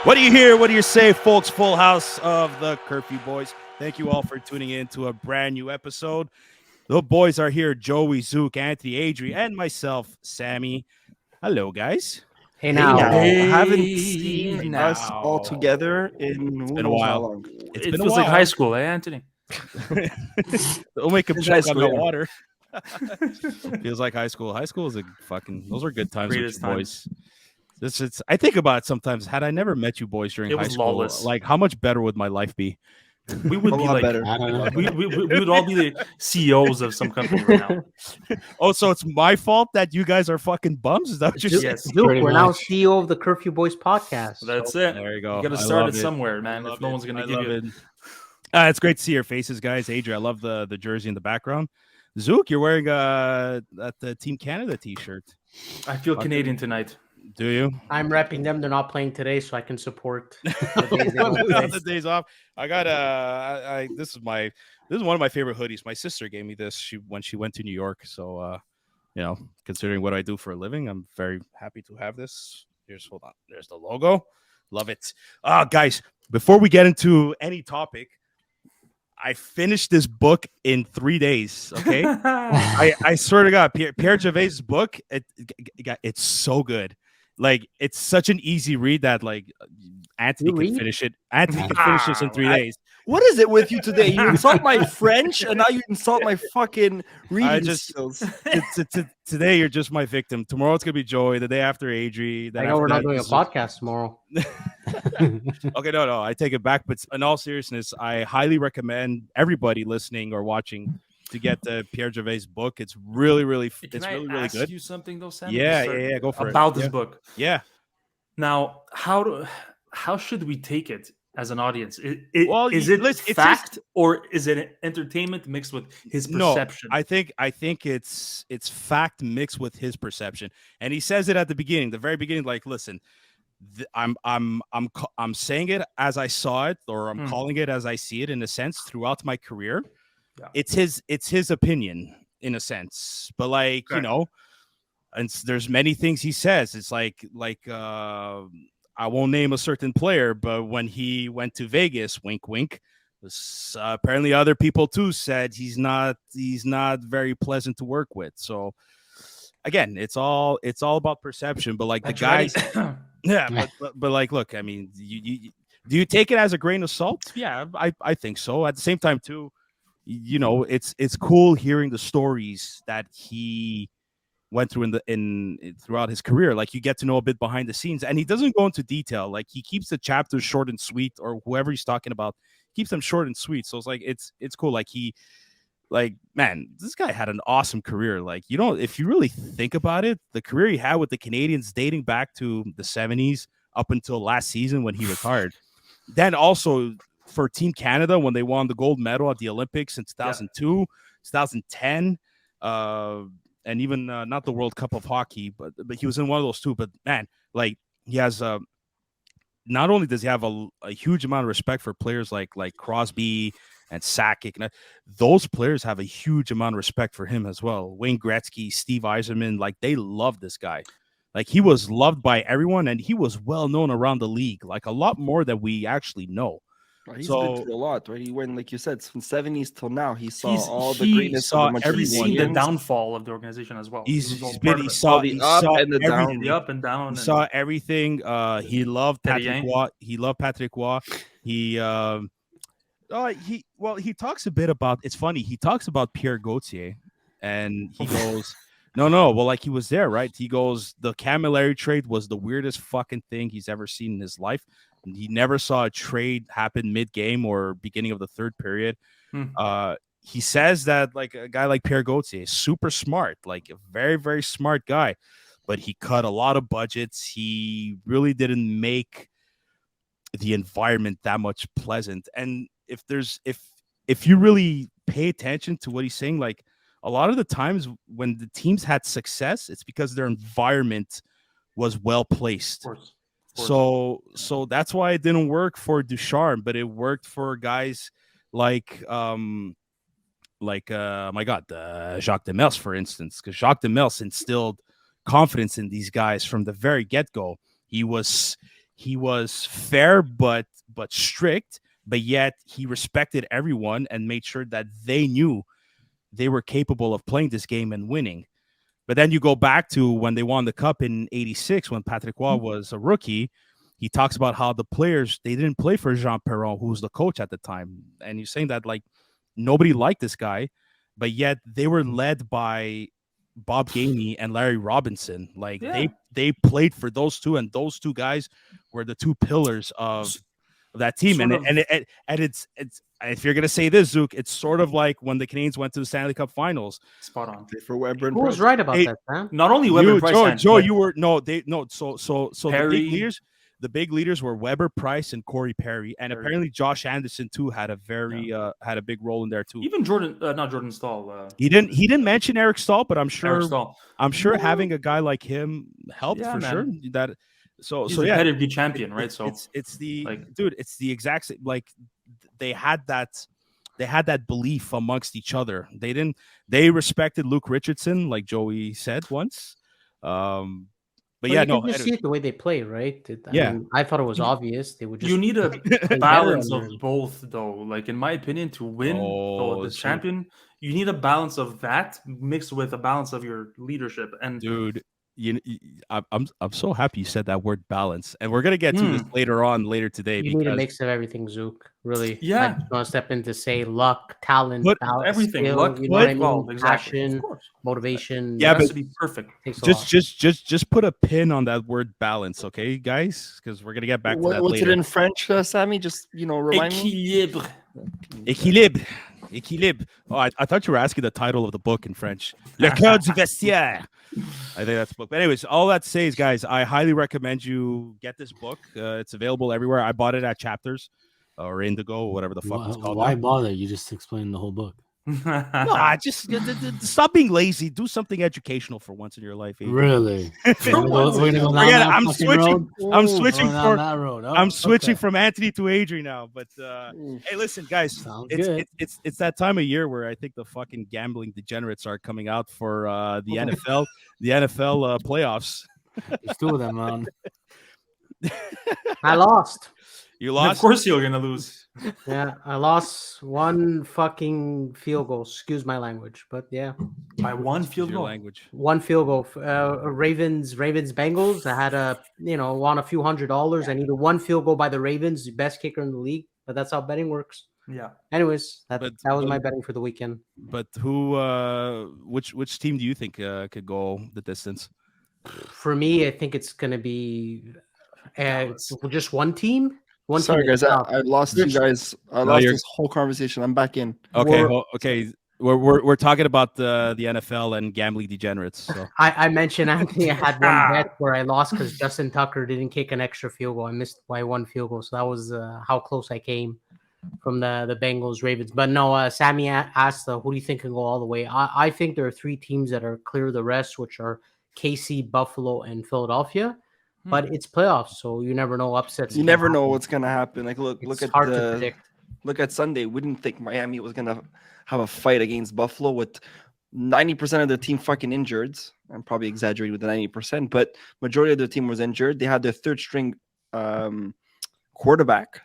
What do you hear? What do you say, folks? Full house of the Curfew Boys. Thank you all for tuning in to a brand new episode. The boys are here: Joey, Zook, Anthony, Adri, and myself, Sammy. Hello, guys. Hey Hey now. now, haven't Hey seen us all now. together in It's who been a knows how while. long. It's It been a feels like high while. school, Anthony? Don't make him It's high choke on school, the yeah. water. Feels like high school. High school is a fucking. Those are good times with you Greatest times. boys. I think about it sometimes. Had I never met you boys during It high was school, lawless. like how much better would my life be? We would A be lot like, better. I don't know. we would all be the CEOs of some company right now. Oh, so it's my fault that you guys are fucking bums? Is that what you're Zook, saying? Yes. Zook, Pretty we're now E now CEO of the Curfew Boys podcast. That's so it. There you go. You got to I start love it it. somewhere, I man. love If no it. one's going I to give love you it. It's great to see your faces, guys. Adrian, I love the jersey in the background. Zook, you're wearing the Team Canada T-shirt. I feel Fucking- Canadian tonight. Do you? I'm repping them. They're not playing today, so I can support the days they don't On play. the days off. I got this is one of my favorite hoodies. My sister gave me this when she went to New York. So considering what I do for a living, I'm very happy to have this. Hold on. There's the logo. Love it. Guys, before we get into any topic, I finished this book in 3 days. Okay. I swear to God, Pierre Gervais' book, it's so good. Like it's such an easy read that like Anthony You can read? finish it. Anthony can finish this in 3 days. What is it with you today? You insult my French and now you insult my fucking reading just- skills. Today you're just my victim. Tomorrow it's gonna be Joy. The day after Adri. I know we're not doing a podcast tomorrow. Okay, no, I take it back. But in all seriousness, I highly recommend everybody listening or watching to get the Pierre Gervais book. It's really, really, Can it's I really, really ask good. you something though, Sam? Yeah, go for it. About this Yeah. book. Yeah. Now, how should we take it as an audience? Well, Is it listen, it's fact or is it entertainment mixed with his perception? No, I think it's fact mixed with his perception, and he says it at the beginning, the very beginning. Like, listen, I'm saying it as I saw it, or I'm calling it as I see it. In a sense, throughout my career, Yeah. it's his opinion in a sense, but like Correct. and there's many things he says. It's like I won't name a certain player, but when he went to Vegas, wink, wink. Apparently, other people too said he's not very pleasant to work with. So again, it's all about perception. But like That's the guys, right. yeah, but like, look, I mean, do you take it as a grain of salt? Yeah, I think so. At the same time, too, it's cool hearing the stories that he went through in throughout his career. Like you get to know a bit behind the scenes, and he doesn't go into detail. Like he keeps the chapters short and sweet, or whoever he's talking about keeps them short and sweet. So it's like it's cool. Like man, this guy had an awesome career. Like if you really think about it, the career he had with the Canadians dating back to the 70s up until last season when he retired. Then also for Team Canada when they won the gold medal at the Olympics in 2002, 2010. And even not the World Cup of Hockey, but he was in one of those too. But man, like he has not only does he have a huge amount of respect for players like Crosby and Sakic, and those players have a huge amount of respect for him as well. Wayne Gretzky, Steve Yzerman, like they love this guy. Like he was loved by everyone, and he was well known around the league, like a lot more than we actually know. Well, he's So- been through a lot, right? He went, like you said, from 70s till now. He saw He's- all the he greatness saw of the every He's Montreal seen the Canadiens. downfall of the organization as well. He's He was all been part he of it. saw All the he up saw and the down. everything. The up and down. He And saw everything. He loved Teddy Patrick Yang. Waugh. He loved Patrick Waugh. He he talks a bit about. It's funny. He talks about Pierre Gauthier, and he goes, "No, well, like he was there, right?" He goes, "The Camilleri trade was the weirdest fucking thing he's ever seen in his life. And he never saw a trade happen mid-game or beginning of the third period." He says that like a guy like Pierre Gauthier is super smart, like a very, very smart guy, but he cut a lot of budgets. He really didn't make the environment that much pleasant. And if you really pay attention to what he's saying, like a lot of the times when the teams had success, it's because their environment was well placed. Of course. So that's why it didn't work for Ducharme, but it worked for guys like my God, Jacques Demers, for instance, because Jacques Demers instilled confidence in these guys from the very get-go. He was he was fair but strict, but yet he respected everyone and made sure that they knew they were capable of playing this game and winning. But then you go back to when they won the cup in '86, when Patrick Roy was a rookie. He talks about how the players, they didn't play for Jean Perron, who was the coach at the time. And he's saying that like nobody liked this guy, but yet they were led by Bob Gainey and Larry Robinson. Like Yeah. they played for those two, and those two guys were the two pillars of that team. Sort And of- it's if you're gonna say this, Zook, it's sort of like when the Canadians went to the Stanley Cup Finals. Spot on. For Weber and Who was Price. right about Hey, that, Sam? Not only Weber You, Price, Joe, and, Joe, but you were no, they no. So the Perry. big leaders, the big leaders were Weber, Price, and Corey Perry, and Perry. apparently Josh Anderson too had a had a big role in there too. even Jordan, not Jordan Stahl. He didn't mention Eric Stahl, but I'm Eric sure Stahl. having a guy like him helped Yeah, for man. sure. That so He's so a yeah, pedigree champion, right? it's, So it's the like- dude, it's the exact same. Like they had that belief amongst each other. They respected Luke Richardson, like Joey said once. But Well, yeah, you no, can just see it the way they play, right? Yeah. Mean, I thought it was obvious. They would just you need a better balance and of then- both, though. Like in my opinion, to win Oh, the true. champion, you need a balance of that mixed with a balance of your leadership. And dude. I'm so happy you said that word balance, and we're gonna get to this later today. you because need a mix of everything, Zook. Really, I Yeah. just want to step in to say luck, talent, But balance, everything, skill, luck, you know what I mean? well, exactly. Passion, Of course. motivation. Yeah, It has but to be perfect. takes a lot. just put a pin on that word balance, okay, guys? Because we're gonna get back to that What's later. it in French, Sammy? Just remind me. Équilibre. Équilibre. Oh, I thought you were asking the title of the book in French. Le cœur du vestiaire. I think that's the book. But anyways, all that says, guys, I highly recommend you get this book. It's available everywhere. I bought it at Chapters or Indigo, or whatever the fuck it's called. Why now. bother? You just explained the whole book. No, I just stop being lazy. Do something educational for once in your life. Adrian. Really? We're gonna go Forget down it, that I'm fucking switching. road? I'm Ooh, switching going for. down that road. Oh, I'm switching okay. from Anthony to Adrian now. But hey, listen, guys, Sounds it's, good. it's that time of year where I think the fucking gambling degenerates are coming out for the NFL playoffs. There's two of them on. I lost. You Of lost. course, you're gonna lose. Yeah, I lost one fucking field goal. Excuse my language, but yeah, By one Use field your goal. language. one field goal. Ravens, Bengals. I had won a few $100s. I needed one field goal by the Ravens, the best kicker in the league. But that's how betting works. Yeah. Anyways, that But- was but- my betting for the weekend. But which team do you think could go the distance? For me, I think it's gonna be just one team. One Sorry, team guys. itself. I lost you guys. I No, lost you're- this whole conversation. I'm back in. Okay, We're- okay. We're talking about the NFL and gambling degenerates. So I mentioned Anthony. I had one bet where I lost because Justin Tucker didn't kick an extra field goal. I missed by one field goal, so that was how close I came from the Bengals Ravens. But no, Sammy asked, "Who do you think can go all the way?" I think there are three teams that are clear of the rest, which are KC, Buffalo, and Philadelphia. But it's playoffs, so you never know upsets. You can never know happen. what's gonna happen. Like look It's at hard to predict. look at Sunday. We didn't think Miami was gonna have a fight against Buffalo with 90% of their team fucking injured. I'm probably exaggerating with the 90%, but majority of their team was injured. They had their third string quarterback,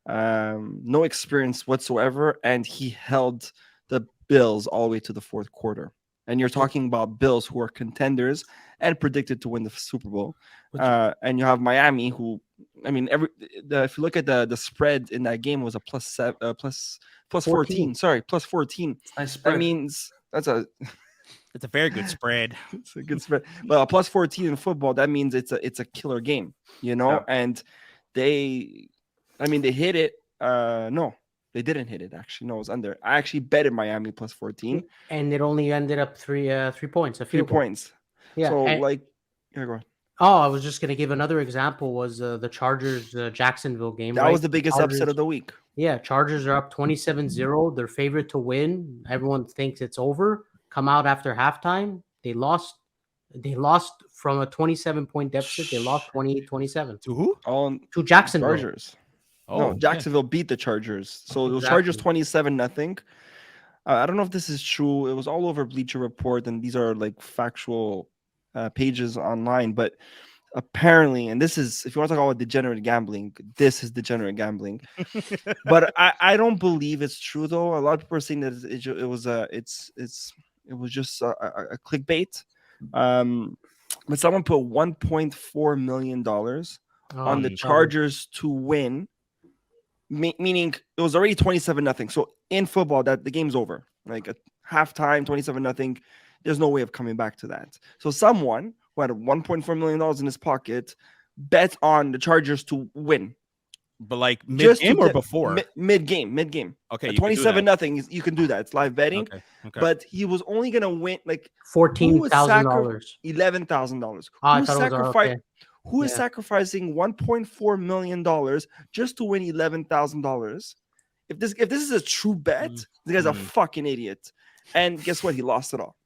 no experience whatsoever, and he held the Bills all the way to the fourth quarter. And you're talking about Bills who are contenders and predicted to win the Super Bowl. And you have Miami, who, I mean, if you look at the spread in that game was a plus 14. Sorry, plus 14. Nice spread. That means it's it's a very good spread. it's a good spread. But a plus 14 in football, that means it's a killer game, you know. Yeah. And they hit it. No, they didn't hit it. Actually, no, it was under. I actually betted Miami plus 14, And it only ended up 3 points. A 3 field goal. points. Yeah. So and- yeah, go on. Oh, I was just going to give another example was the Chargers Jacksonville game. That right? was the biggest upset of the week. Yeah, Chargers are up 27-0. They're favorite to win. Everyone thinks it's over. Come out after halftime. They lost from a 27-point deficit. They lost 28-27 To who? On to Jacksonville. Chargers. Oh, No, Jacksonville beat the Chargers. So the Exactly. Chargers 27-0. I don't know if this is true. It was all over Bleacher Report, and these are like factual pages online. But apparently, and this is, if you want to talk about degenerate gambling, this is degenerate gambling. But I don't believe it's true though. A lot of people are saying that it was it was just a clickbait. But someone put $1.4 million on the Oh, Chargers to win, meaning it was already 27-0. So in football, that the game's over. Like at halftime, 27-0. There's no way of coming back to that. So someone who had $1.4 million in his pocket bet on the Chargers to win. But like Just mid game to or get- before? Mid game. Okay, At you can do that. 27-0, you can do that. It's live betting. Okay. But he was only gonna win like $14,000. $11,000. Oh, I thought it was okay. Who is Yeah. sacrificing $1.4 million just to win $11,000? If this is a true bet, this guy's a fucking idiot. And guess what? He lost it all.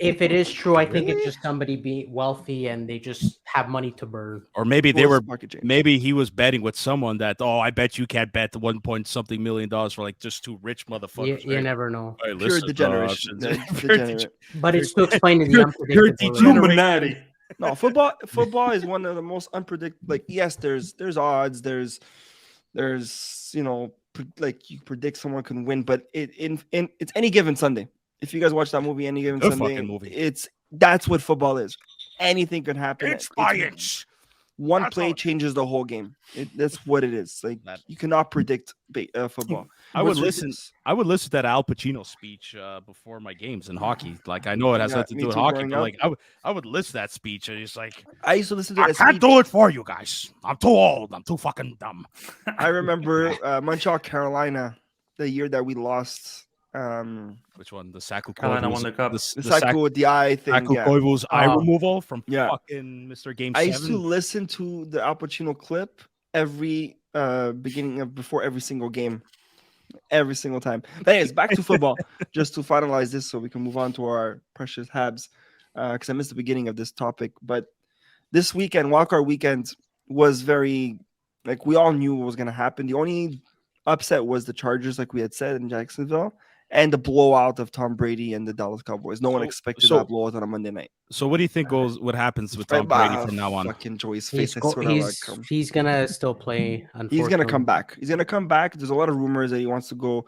If it is true, I think it's just somebody being wealthy and they just have money to burn. Or maybe they Who was were. pocket change? Maybe he was betting with someone that. Oh, I bet you can't bet the $1 million for like just two rich motherfuckers. You right? never know. Hey, Pure listen, degeneration. pure Degenerate. But it's to explain the You're unpredictability. Illuminati. No, football is one of the most unpredictable. Like, yes, there's odds, there's like you predict someone can win, but it's Any Given Sunday. If you guys watch that movie, Any Given Good Sunday, fucking movie. that's what football is. Anything can happen. It's science. One That's play all. changes the whole game. That's what it is. Like That- you cannot predict football. I would It's listen. ridiculous. I would listen to that Al Pacino speech before my games in hockey. Like I know it has Yeah, nothing to me do with too, hockey, growing but up. like I would listen to that speech and it's like I used to listen to I that can't speech. do it for you guys. I'm too old. I'm too fucking dumb. I remember Montreal, Carolina, the year that we lost. Which one? The Saku Carolina Koivu's- won the cup. The Saku Saku with the eye thing. Yeah. Koivu's eye Oh. removal from Yeah. fucking Mr. Game I 7. used to listen to the Al Pacino clip every before every single game, every single time. But anyways, back to football. Just to finalize this, so we can move on to our precious Habs, because I missed the beginning of this topic. But this weekend, wildcard weekend, was very like we all knew what was going to happen. The only upset was the Chargers, like we had said in Jacksonville, and the blowout of Tom Brady and the Dallas Cowboys. No one So- expected so- that blowout on a Monday night. So what do you think what happens with Tom Brady from now on? Fucking Joey's He's, face. I go- swear to he's, God. he's gonna still play. He's gonna come Unfortunately. back. He's gonna come back. There's a lot of rumors that he wants to go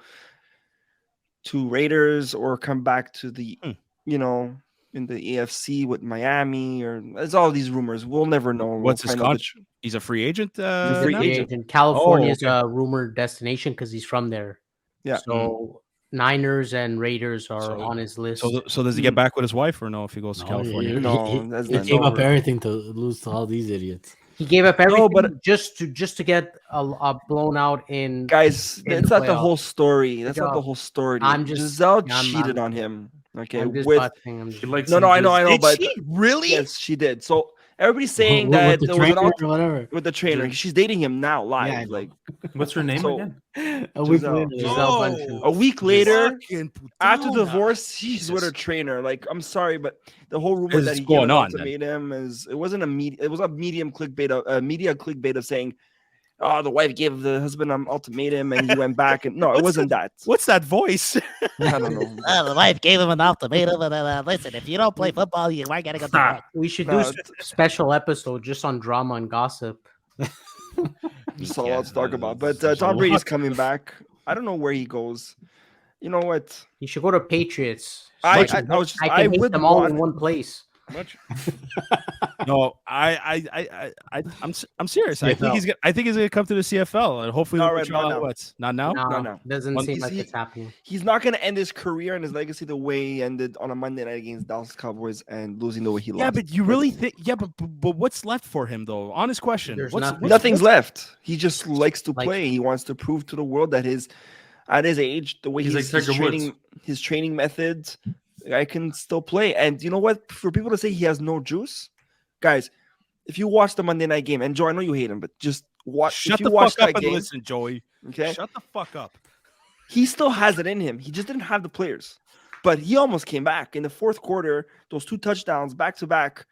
to Raiders or come back to the, in the AFC with Miami, or there's all these rumors. We'll never know. What's we'll his find out the contract? He's a free agent. He's a free now? agent. California is okay. a rumored destination because he's from there. Yeah. So Niners and Raiders are So- on his list. So does he get back with his wife or no? If he goes to California, No, that's he not gave up over. everything to lose to all these idiots. he gave up everything but- just to get a blown out in. Guys, in that's the not the playoffs. whole story. That's not the job. whole story. I'm just- Giselle I'm- cheated I'm- on him. Okay, I'm just with busting. I'm just, He likes no, I know, Did but she really? yes, she did. So everybody's saying With that the there was an trainer or whatever. with the trainer. She's dating him now live. Yeah, I know. like What's her name So- again? A week Giselle. later. Giselle Bundchen. a week later, Fucking after putana. divorce, she's with her Jesus. trainer. Like, I'm sorry, but the whole rumor Is that he going gave an on, then? ultimatum is it wasn't it was a medium clickbait, a media clickbait of saying, "Oh, the wife gave the husband an ultimatum and he went back." And no, it What's wasn't that. What's that voice? I don't know. The wife gave him an ultimatum, and listen, if you don't play football, you might gotta go to Stop. work. we should No, do a special episode just on drama and gossip. That's all to talk about. But Tom Brady's coming back. I don't know where he goes. You know what? You should go to Patriots. So I can was just, I I can hit would them all want in one place. No, I'm serious. I think he's gonna come to the CFL and hopefully Not they'll right try now. out what? Not now. No, no. doesn't One- seem Is like he- it's happening. he's not going to end his career and his legacy the way he ended on a Monday night against Dallas Cowboys and losing the way he lost. Yeah, but you really think? Yeah, but what's left for him though? Honest question. There's What's, nothing. what's- Nothing's left. He just likes to Like- play. He wants to prove to the world that at his age, the way He's he's, like Tiger Woods. training, his training methods, I can still play. And you know what? For people to say he has no juice, guys, if you watch the Monday night game, and Joe, I know you hate him, but just watch. Shut if you the watch fuck up that and game, listen, Joey. okay, Shut the fuck up. he still has it in him. He just didn't have the players, but he almost came back in the fourth quarter. Those 2 touchdowns back to back.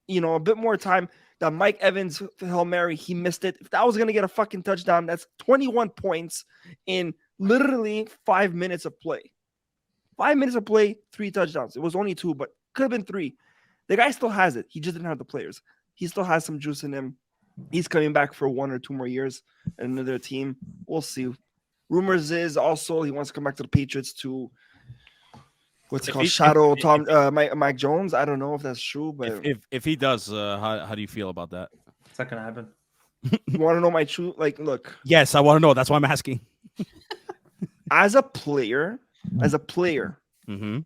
A bit more time. That Mike Evans Hail Mary, he missed it. If that was gonna get a fucking touchdown, that's 21 points in literally 5 minutes of play. 5 minutes of play, 3 touchdowns. It was only 2, but could have been 3. The guy still has it. He just didn't have the players. He still has some juice in him. He's coming back for 1 or 2 more years at another team. We'll see. Rumors is also he wants to come back to the Patriots to what's it called? Shadow Tom Mike Jones. I don't know if that's true, but if he does, how do you feel about that? It's not gonna happen. you want to know my true look. Yes, I want to know. That's why I'm asking. As a player, Mm-hmm.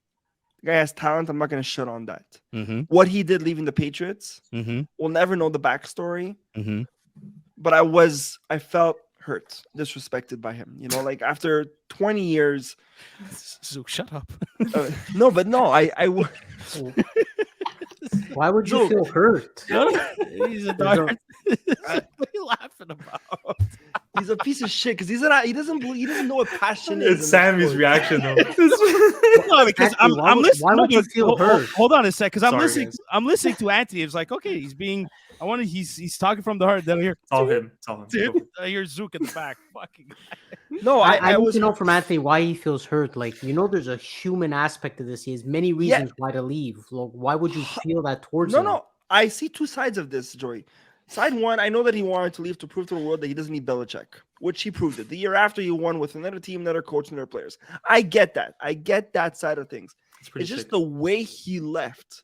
the guy has talent. I'm not going to shut on that. Mm-hmm. What he did leaving the Patriots, Mm-hmm. we'll never know the backstory. Mm-hmm. But I felt hurt, disrespected by him. You know, like after 20 years. So shut up. No, I Why would you feel hurt? He's a dog. What are you laughing about? He's a piece of shit because he doesn't know what passion is. It's Sammy's reaction though. No, because Actually, why would you feel hurt? Hold on a sec, because Sorry, guys. I'm listening to Anthony. It's like, okay, he's talking from the heart. Then I hear, Tell him. I hear Zook in the back. Fucking. No, I need was to know from Anthony why he feels hurt. Like, there's a human aspect to this. He has many reasons why to leave. Like, why would you feel that towards him? No. I see two sides of this, Joey. Side one, I know that he wanted to leave to prove to the world that he doesn't need Belichick, which he proved it. The year after, he won with another team, another coach, and other players. I get that. I get that side of things. It's just the way he left,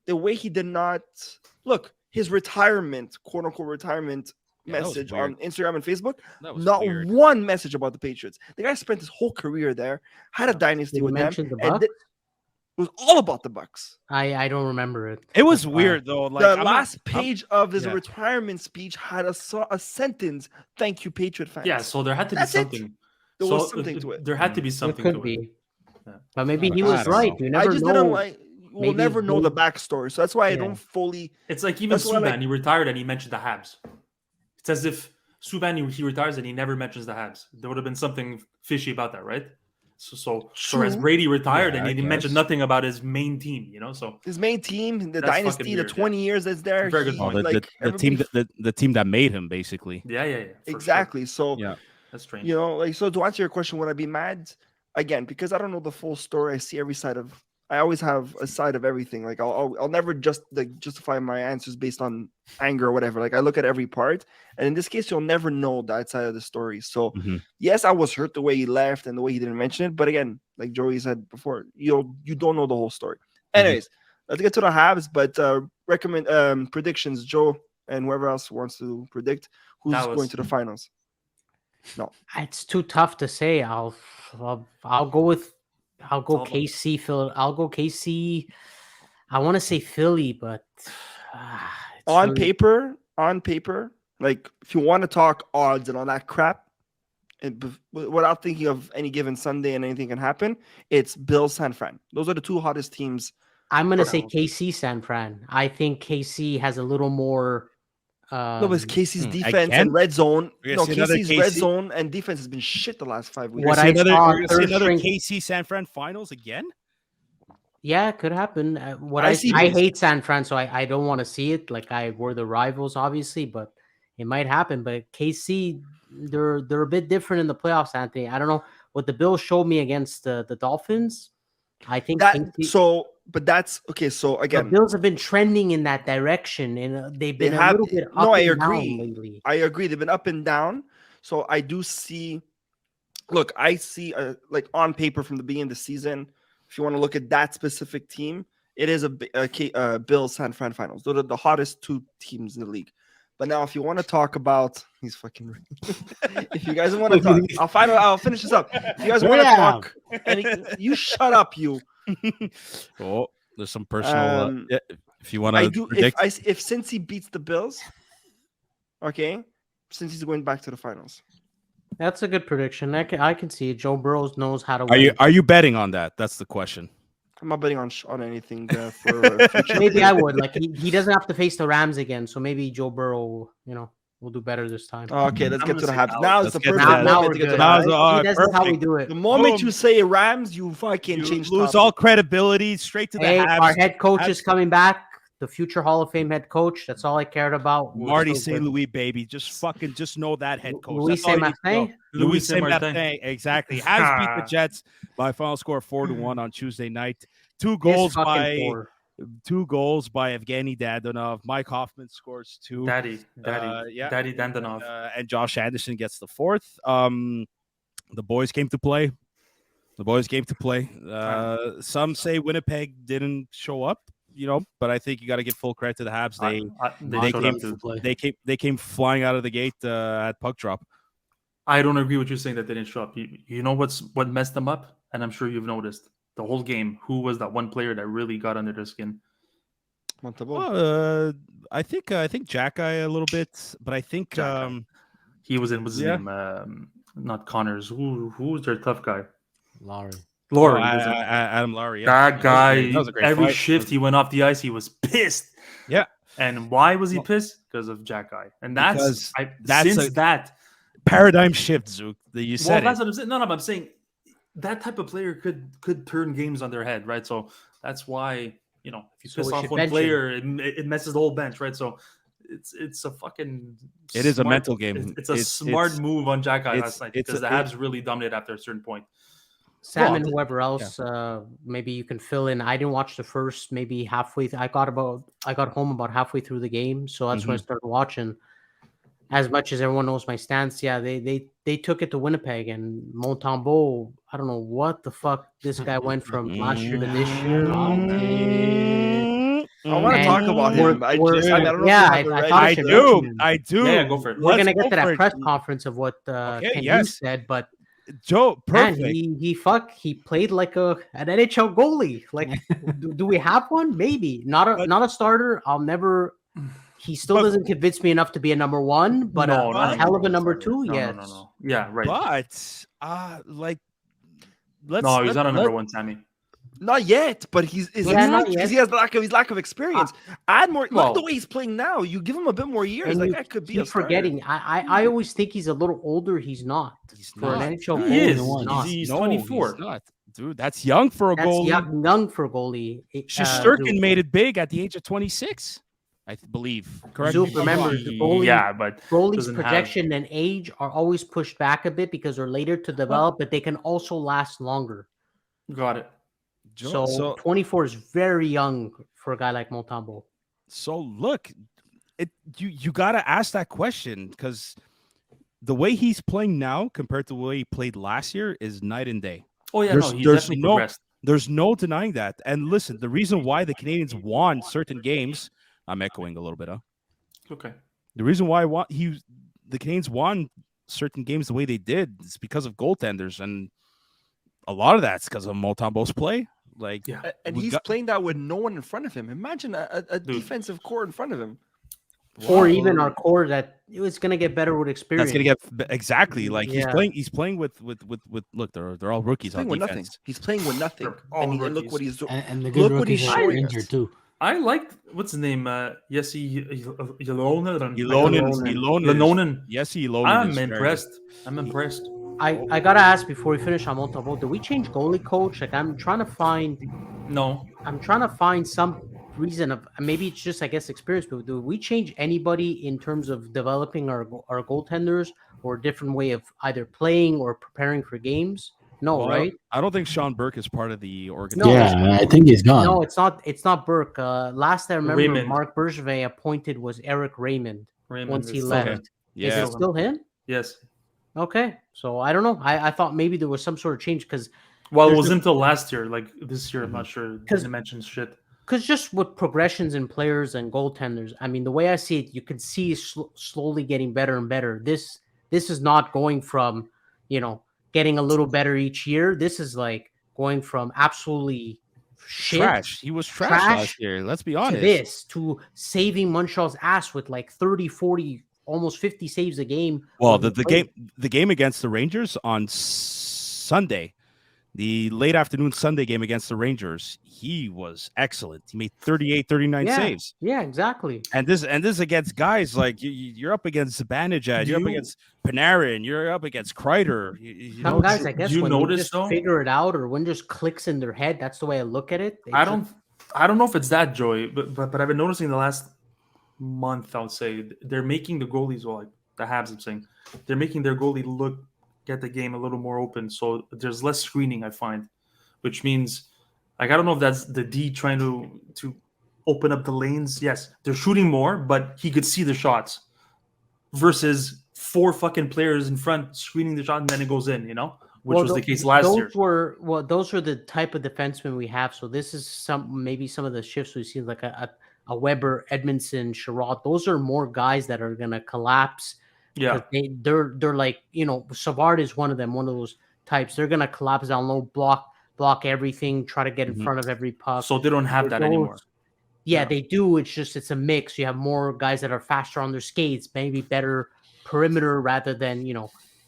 the way he did not look. His retirement, quote unquote retirement message on Instagram and Facebook. Not weird. one message about the Patriots. The guy spent his whole career there, had a dynasty with them. It was all about the Bucks. I don't remember it. It was weird though. Like the last page of his retirement speech had a sentence. Thank you, Patriot fans. Yeah, so there had to be something. There was something to it. There had to be something. It could be. Yeah. But maybe he was right. You never know. Didn't like. We'll never know the backstory, so that's why I don't fully. It's like even Subban, he retired and he mentioned the Habs. It's as if Subban he retires and he never mentions the Habs. There would have been something fishy about that, right? So as Brady retired and he mentioned nothing about his main team, So his main team, the dynasty, the 20 years that's there. Very good point. The team that made him, basically. Yeah. Exactly. Sure. So that's strange. So to answer your question, would I be mad? Again, because I don't know the full story. I see every side of. I always have a side of everything. Like I'll never justify my answers based on anger or whatever. Like I look at every part, and in this case, you'll never know that side of the story. So yes, I was hurt the way he left and the way he didn't mention it. But again, like Joey said before, you don't know the whole story. Anyways, let's get to the Habs. But recommend predictions, Joe, and whoever else wants to predict who's going to the finals. No, it's too tough to say. I'll go KC, Phil. I'll go KC. I want to say Philly, but on paper, like if you want to talk odds and all that crap, and without thinking of any given Sunday and anything can happen, it's Bills, San Fran. Those are the two hottest teams. I'm gonna say KC, San Fran. I think KC has a little more. No, but it's KC's defense and red zone. No, KC's red zone and defense has been shit the last 5 weeks. What I saw, another KC San Fran finals again? Yeah, it could happen. I hate San Fran, so I don't want to see it. Like we're the rivals, obviously, but it might happen. But KC, they're a bit different in the playoffs, Anthony. I don't know what the Bills showed me against the Dolphins. I think KC, but that's okay. So again, the Bills have been trending in that direction, and they've been a little bit up and down lately. I agree. They've been up and down. So I do see. Look, I see like on paper from the beginning of the season. If you want to look at that specific team, it is a Bills San Fran finals. Those are the hottest two teams in the league. But now, if you want to talk about, he's fucking. If you guys want to talk, I'll finish this up. If you guys want to talk, you shut up, you. Oh, there's some personal. If you want to predict, if Cincy beats the Bills, okay, Cincy's going back to the finals. That's a good prediction. I can see it. Joe Burrow knows how to win. Are you betting on that? That's the question. I'm not betting on anything for future. Maybe I would. Like he doesn't have to face the Rams again, so maybe Joe Burrow, will do better this time. Okay, let's get to the Habs. Now it's the perfect moment to get to the Habs. That's how we do it. The moment you say Rams, you fucking change. Lose all credibility straight to the Habs. Our head coach is coming back. The future Hall of Fame head coach. That's all I cared about. Marty St. Louis, baby. Just know that head coach. Louis St. Martin. Louis St. Martin. Exactly. Habs beat the Jets by final score 4-1 on Tuesday night. 2 goals by 2 goals by Evgeny Dadonov. Mike Hoffman scores 2. Daddy Yeah, Dandanov. and Josh Anderson gets the 4th. The boys came to play. Some say Winnipeg didn't show up, but I think you got to give full credit to the Habs. They showed up too. They came flying out of the gate at puck drop. I don't agree with you saying that they didn't show up. You know what messed them up, and I'm sure you've noticed the whole game. Who was that one player that really got under their skin? Monteambeault. I think Jack Guy a little bit, but I think he was in. What's his name? Not Connors. Who's their tough guy? Laurie. Adam Laurie. Yeah. That guy. That was a great every fight. shift he went off the ice, he was pissed. Yeah. And why was he pissed? Because of Jack Guy. And that's that paradigm shift, Zook. That you said. That's what I'm saying. No, but I'm saying that type of player could turn games on their head, right? So that's why if you piss off one player, it messes the whole bench, right? So it's a fucking. It is a mental game. It's a smart move on Jack Guy last night because the Habs really dominated after a certain point. Sam and whoever else, maybe you can fill in. I didn't watch the first, maybe halfway. I got home about halfway through the game, so that's when I started watching. As much as everyone knows my stance, they took it to Winnipeg and Monteambeault. I don't know what the fuck this guy went from last year to this year. I want to talk about him. I do. Yeah, go for it. We're gonna get to that press conference of what Kent Hughes said, but. Joe, perfect. Man, he played like an NHL goalie. Like, do we have one? Maybe not a starter. I'll never. He still doesn't convince me enough to be a number 1, but a hell of a number 2. Yes. No. Yeah, right. But he's not a number 1, Sammy. Not yet, but he's because he has lack of experience. Add more. Look at the way he's playing now. You give him a bit more years, that could be. Forgetting. I always think he's a little older. He's not. For an NHL goalie, he's 24. He's not. Dude, that's young for a goalie. Young for a goalie. Shesterkin made it big at the age of 26, I believe. Correct. Zoop, remember, the goalie, but goalies' projection and age are always pushed back a bit because they're later to develop, but they can also last longer. Got it. So 24 is very young for a guy like Monteambeault. So look, you got to ask that question because the way he's playing now compared to the way he played last year is night and day. Oh yeah, he's definitely progressed. There's no denying that. And listen, the reason why the Canadians won certain games, I'm echoing a little bit, huh? Okay. The reason why the Canadians won certain games the way they did is because of goaltenders, and a lot of that's because of Monteambeault's play. And he's playing that with no one in front of him. Imagine a defensive core in front of him. Or even our core that it's going to get better with experience. That's going to get exactly like he's playing with look, they're all rookies on defense. He's playing with nothing. And look what he's doing. And the good rookies are injured too. I liked what's his name? Jesse Ylonen. Jesse Ylonen. I'm impressed. I gotta ask before we finish on Monteambeault, did we change goalie coach? Like I'm trying to find some reason of maybe it's just experience, but do we change anybody in terms of developing our goaltenders or a different way of either playing or preparing for games? No, right? I don't think Sean Burke is part of the organization. Yeah, I think he's gone. No, it's not Burke. Last I remember, Marc Bergevin appointed was Eric Raymond once he left. Okay. Yeah. Is it still him? Yes. Okay, so I don't know. I thought maybe there was some sort of change because. Well, it was until last year. Like this year, I'm not sure. Didn't mention shit. Because just with progressions in players and goaltenders, I mean, the way I see it, you can see slowly getting better and better. This is not going from, getting a little better each year. This is like going from absolutely shit. Trash. He was trash last year. Let's be honest. To saving Montreal's ass with like 30, 40, almost 50 saves a game. Well, the game against the Rangers on Sunday, the late afternoon Sunday game against the Rangers, he was excellent. He made 38, 39 saves. Yeah, exactly. And this against guys like you're up against Zibanejad, you're up against Panarin, you're up against Kreider. Some guys, I guess, when you just figure it out or when just clicks in their head, that's the way I look at it. I don't know if it's that, Joey, but I've been noticing the last month, I would say, they're making the goalies, like the Habs, I'm saying, they're making their goalie get the game a little more open. So there's less screening, I find, which means, like, I don't know if that's the D trying to open up the lanes. Yes, they're shooting more, but he could see the shots versus 4 fucking players in front screening the shot and then it goes in, which was the case last year. Those were the type of defensemen we have. So this is maybe some of the shifts we've seen, like a Weber, Edmondson, Sherrod. Those are more guys that are gonna collapse. Yeah, they're like, Savard is one of them, one of those types. They're gonna collapse down low, block everything, try to get in front of every puck. so they don't have that anymore. Yeah, they do. It's a mix. You have more guys that are faster on their skates, maybe better perimeter rather than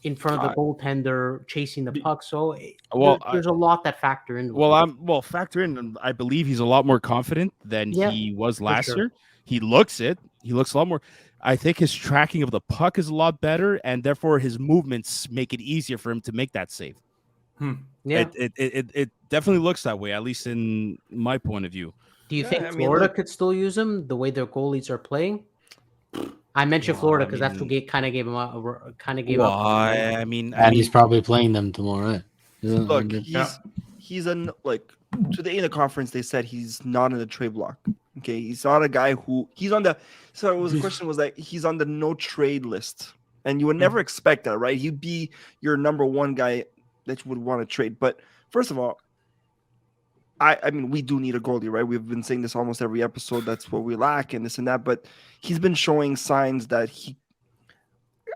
in front of the goaltender chasing the puck. So there's a lot that factor into it. Factor in. I believe he's a lot more confident than he was last year. He looks a lot more. I think his tracking of the puck is a lot better, and therefore his movements make it easier for him to make that save. Yeah, it definitely looks that way, at least in my point of view. Do you think Florida could still use him the way their goalies are playing? I mentioned Florida because that's what kind of gave him up. I mean, he's probably playing them tomorrow. Look, he's today in the conference they said he's not in the trade block. Okay, he's not a guy he's on the. So the question was like he's on the no trade list, and you would never expect that, right? He'd be your number one guy that you would want to trade. But first of all, I mean, we do need a goalie, right? We've been saying this almost every episode. That's what we lack and this and that. But he's been showing signs that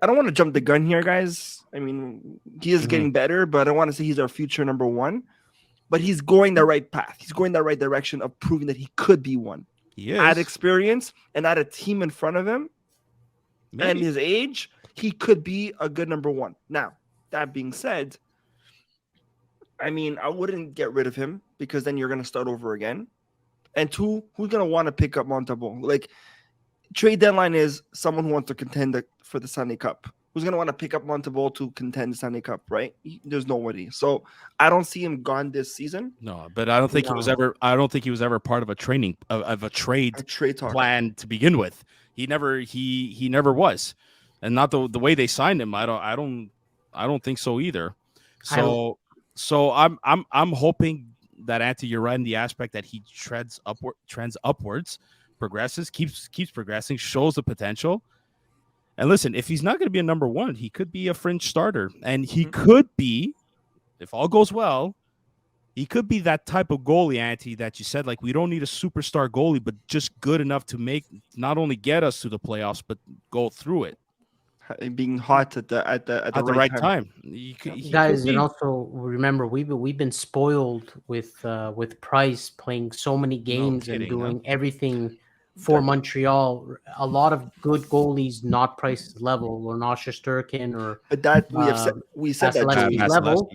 I don't want to jump the gun here, guys. I mean, he is getting better, but I don't want to say he's our future number one. But he's going the right path. He's going the right direction of proving that he could be one. He is. At experience and at a team in front of him and his age, he could be a good number one. Now, that being said, I mean, I wouldn't get rid of him because then you're going to start over again. And 2, who's going to want to pick up Monteambeault? Like, trade deadline is someone who wants to contend for the Stanley Cup. Who's going to want to pick up Monteambeault to contend the Stanley Cup, right? There's nobody. So I don't see him gone this season. No, but I don't think he was ever. I don't think he was ever part of a trade plan to begin with. He never was, and not the way they signed him. I don't think so either. So I'm hoping that Anthony, you're right in the aspect that he trends upwards, progresses, keeps progressing, shows the potential. And listen, if he's not going to be a number one, he could be a fringe starter, and he could be, if all goes well, he could be that type of goalie, Anthony, that you said, like, we don't need a superstar goalie, but just good enough to make not only get us to the playoffs, but go through it. Being hot at the right time. Guys, and also remember we've been spoiled with Price playing so many games and doing everything for Montreal. A lot of good goalies, not Price's level, or not Shesterkin, or but that we said that level.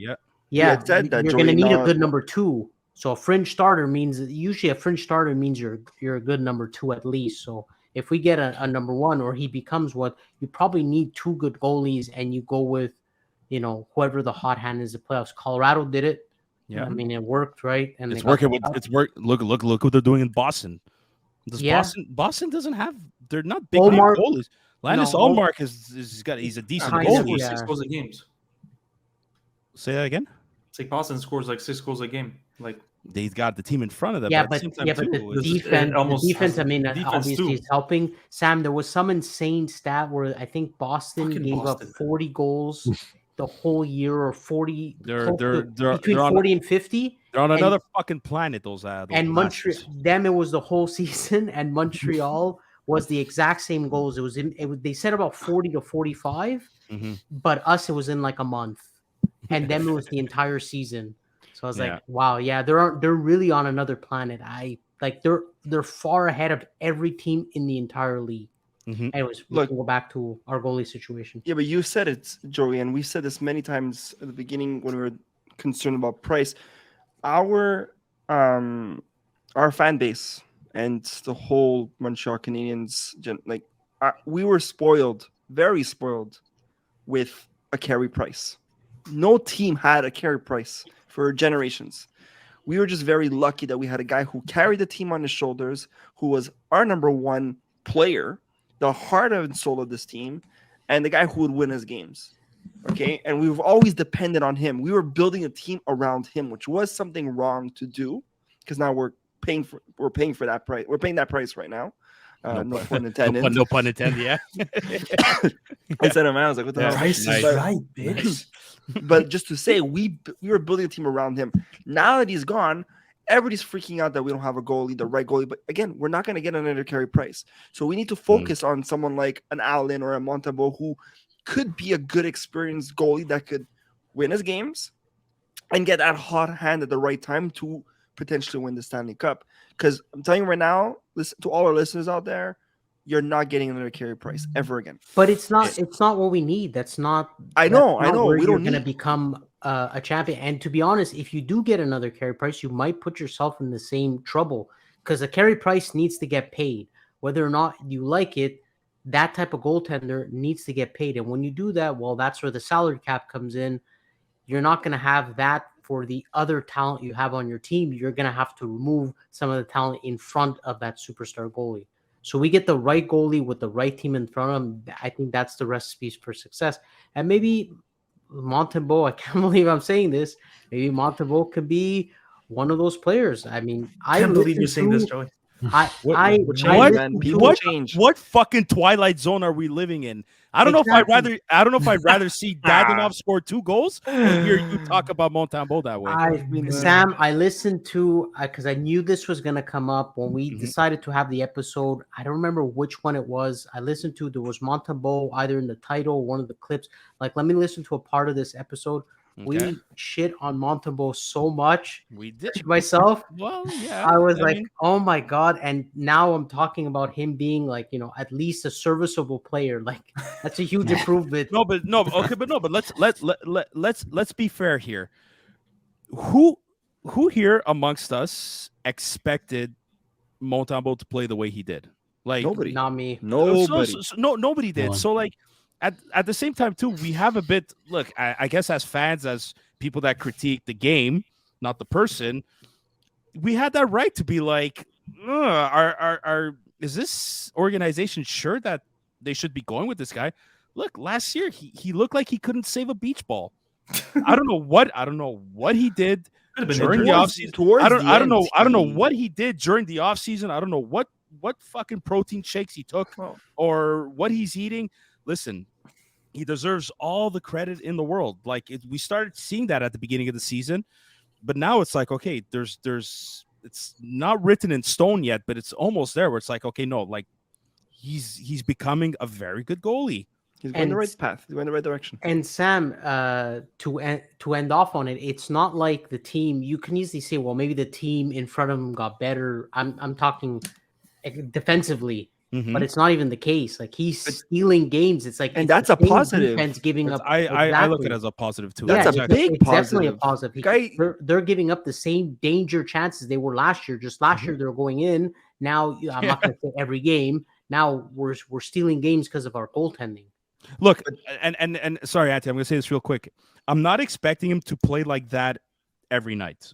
You're going to need a good number 2. So a fringe starter means you're a good number 2 at least. So if we get a number 1 or he becomes what, you probably need 2 good goalies, and you go with, whoever the hot hand is. The playoffs. Colorado did it. Yeah, I mean, it worked, right? And it's working. Look what they're doing in Boston. Boston doesn't have. They're not big goalies. Linus Ullmark he's a decent goalie. 6 goals a game. Say that again. It's like Boston scores like 6 goals a game. Like they've got the team in front of them. But the defense. I mean, obviously is helping. Sam, there was some insane stat where I think Boston gave up 40 goals the whole year, or 40. They're between 40 and 50. They're on another fucking planet. Those and Montreal. Them, it was the whole season, and Montreal was the exact same goals. They said about 40 to 45, but us, it was in like a month, and them it was the entire season. So I was like, wow, they're really on another planet. They're far ahead of every team in the entire league. Anyways, we can go back to our goalie situation. Yeah, but you said it, Joey, and we said this many times at the beginning when we were concerned about Price. Our fan base and the whole Montreal Canadiens, we were spoiled, very spoiled, with a Carey Price. No team had a Carey Price for generations. We were just very lucky that we had a guy who carried the team on his shoulders, who was our number 1 player, the heart and soul of this team, and the guy who would win his games. Okay, and we've always depended on him. We were building a team around him, which was something wrong to do, because now we're paying for that price. We're paying that price right now. No pun No intended. no pun intended. Yeah. I said him. I was like, what the Yeah. hell? Price is But- right, bitch. But just to say, we were building a team around him. Now that he's gone, everybody's freaking out that we don't have a goalie, the right goalie. But again, we're not going to get another Carey Price. So we need to focus on someone like an Allen or a Monteambeault who could be a good experienced goalie that could win his games and get that hot hand at the right time to potentially win the Stanley Cup. Because I'm telling you right now, listen to all our listeners out there, you're not getting another Carey Price ever again. But it's not what we need. That's not. I know. Where We you're don't going to need. become a champion. And to be honest, if you do get another Carey Price, you might put yourself in the same trouble because a Carey Price needs to get paid, whether or not you like it. That type of goaltender needs to get paid, and when you do that, well, that's where the salary cap comes in. You're not going to have that for the other talent you have on your team. You're going to have to remove some of the talent in front of that superstar goalie. So we get the right goalie with the right team in front of him. I think that's the recipe for success. And maybe Monteambeault, I can't believe I'm saying this. Maybe Monteambeault could be one of those players. I mean, I can't believe you're saying this, Joey. What fucking Twilight Zone are we living in? I don't know if I'd rather see Dadonov score 2 goals or hear you talk about Monteambeault that way. Sam, I listened to because I knew this was gonna come up when we decided to have the episode. I don't remember which one it was. I listened to there was Monteambeault either in the title or one of the clips. Like, let me listen to a part of this episode. Okay. We shit on Monteambeault so much. We did myself. Well, yeah. I was like, oh my god! And now I'm talking about him being like, at least a serviceable player. Like, that's a huge improvement. But let's be fair here. Who here amongst us expected Monteambeault to play the way he did? Like, nobody, not me. Nobody. Nobody did. So like. At the same time, too, we have a bit. Look, I guess as fans, as people that critique the game, not the person, we had that right to be like, is this organization sure that they should be going with this guy? Look, last year he looked like he couldn't save a beach ball. I don't know what he did during the offseason. I don't know what he did during the offseason. I don't know what fucking protein shakes he took or what he's eating. Listen, he deserves all the credit in the world. Like, we started seeing that at the beginning of the season, but now it's like, okay, there's it's not written in stone yet, but it's almost there where it's like, okay, no, like he's becoming a very good goalie. He's going the right path. He's going the right direction. And Sam, to end off on it, it's not like the team. You can easily say, well, maybe the team in front of him got better. I'm talking defensively. But it's not even the case. Like, he's stealing games. It's like, and that's a positive. Defense giving up. I look at it as a positive too. That's a big positive. Definitely a positive. They're giving up the same danger chances they were last year. Just last year they're going in. Now I'm not going to say every game. Now we're stealing games because of our goaltending. Look, and sorry, Ante, I'm going to say this real quick. I'm not expecting him to play like that every night.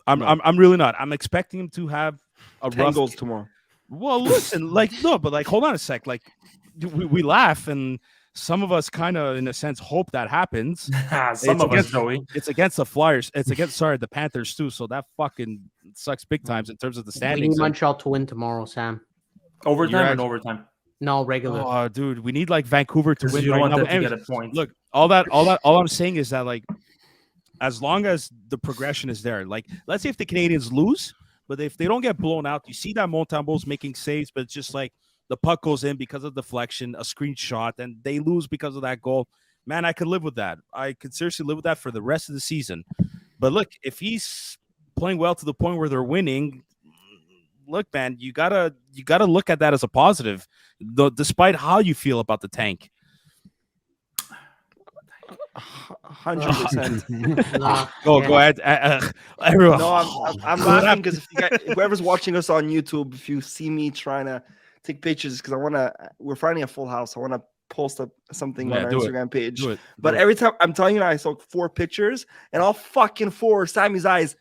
I'm really not. I'm expecting him to have a 10 goals tomorrow. Well, listen, hold on a sec. Like, we laugh, and some of us kind of, in a sense, hope that happens. Some of us, Joey. It's against the Flyers. It's against, the Panthers, too. So that fucking sucks big times in terms of the standings. We need Montreal to win tomorrow, Sam. Overtime or overtime? No, regular. Oh, dude, we need, like, Vancouver to win. You don't right want now. them to get a point. Look, all I'm saying is that, like, as long as the progression is there, like, let's say if the Canadians lose, but if they don't get blown out, you see that Monteambeault's making saves, but it's just like the puck goes in because of deflection, a screenshot, and they lose because of that goal. Man, I could live with that. I could seriously live with that for the rest of the season. But look, if he's playing well to the point where they're winning, look, man, you gotta look at that as a positive, despite how you feel about the tank. 100%. Go ahead, everyone. No, I'm laughing because whoever's watching us on YouTube, if you see me trying to take pictures, because we're finding a full house. I want to post something on our Instagram page. But every time, I'm telling you, I saw 4 pictures, and all fucking 4 Sammy's eyes.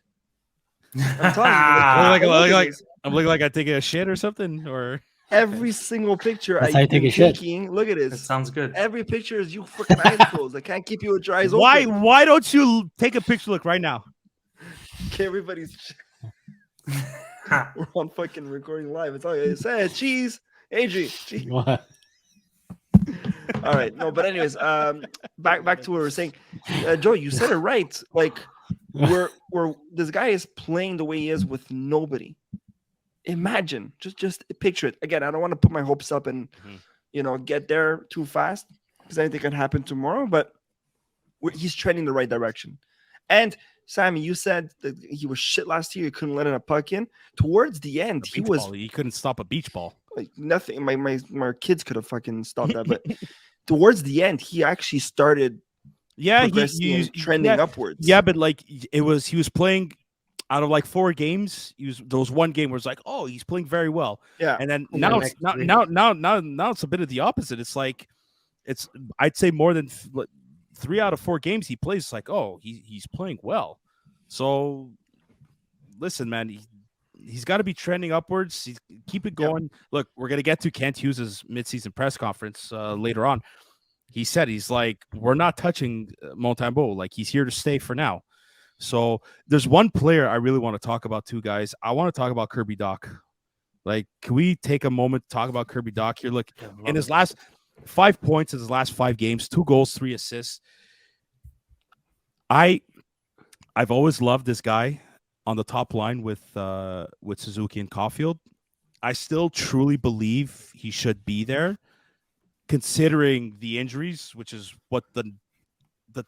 I'm telling you, I'm looking like I take a shit or something, or. Every single picture That's how you take a shit. Look at this. That sounds good. Every picture is you freaking eyes closed. I can't keep your eyes open. Why don't you take a picture? Look right now. Okay, everybody's. We're on fucking recording live. It's all it said cheese. Adri, cheese. What? All right. No, but anyways, back to what we were saying. Joe, you said it right. Like we're this guy is playing the way he is with nobody. Imagine, just picture it. Again, I don't want to put my hopes up and get there too fast because anything can happen tomorrow, but he's trending the right direction. And Sammy, you said that he was shit last year. You couldn't let a puck in. Towards the end, He couldn't stop a beach ball. Like nothing. My kids could have fucking stopped that, but towards the end, he actually started. Yeah, he trending upwards. Yeah, but like he was playing out of like 4 games. There was one game where it's like, oh, he's playing very well. Yeah, and then now it's a bit of the opposite. It's like I'd say more than 3 out of 4 games he plays. It's like, oh, he's playing well. So listen, man, he's got to be trending upwards. Keep it going. Yep. Look, we're gonna get to Kent Hughes' midseason press conference later on. He said he's like, we're not touching Monteambeault. Like he's here to stay for now. So there's one player I really want to talk about too, guys. I want to talk about Kirby Dach. Like, can we take a moment to talk about Kirby Dach here? Look, in his last 5 points in his last 5 games, 2 goals, 3 assists. I've always loved this guy on the top line with Suzuki and Caulfield. I still truly believe he should be there, considering the injuries, which is what the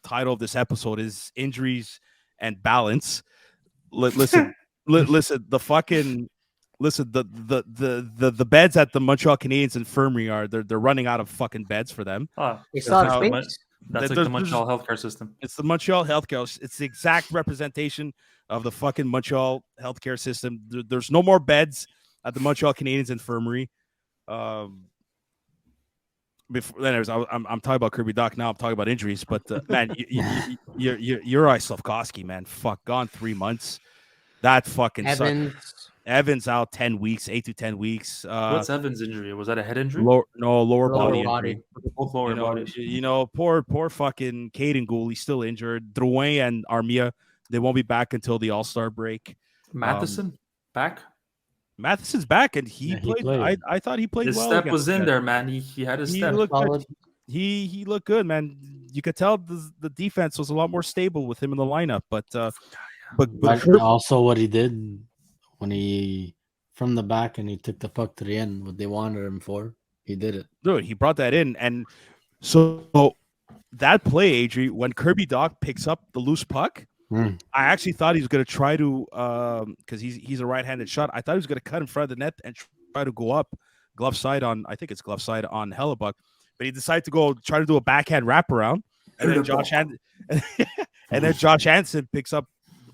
title of this episode is: injuries and balance. Listen, listen. The beds at the Montreal Canadiens infirmary they're running out of fucking beds for them. That's like the Montreal healthcare system. It's the Montreal healthcare. It's the exact representation of the fucking Montreal healthcare system. There's no more beds at the Montreal Canadiens infirmary. Anyways, I'm talking about Kirby Dach now. I'm talking about injuries, but man, you're Slavkovsky, man. Fuck, gone 3 months. That fucking sucks. Evans out 10 weeks, 8 to 10 weeks. What's Evans' injury? Was that a head injury? Lower body injury. Both lower bodies. Poor fucking Caden Gould. He's still injured. Drouin and Armia, they won't be back until the All-Star break. Matheson back. Matheson's back, and he played. I thought he played his well. His step was in there, man. He had his step. Looked good. He looked good, man. You could tell the defense was a lot more stable with him in the lineup. But also what he did when he from the back and he took the puck to the end, what they wanted him for, he did it. Dude, he brought that in, and so that play, Adri, when Kirby Dach picks up the loose puck. I actually thought he was going to try to, because he's a right-handed shot. I thought he was going to cut in front of the net and try to go up glove side on Hellebuck, but he decided to try to do a backhand wraparound, and then Josh Hansen picks up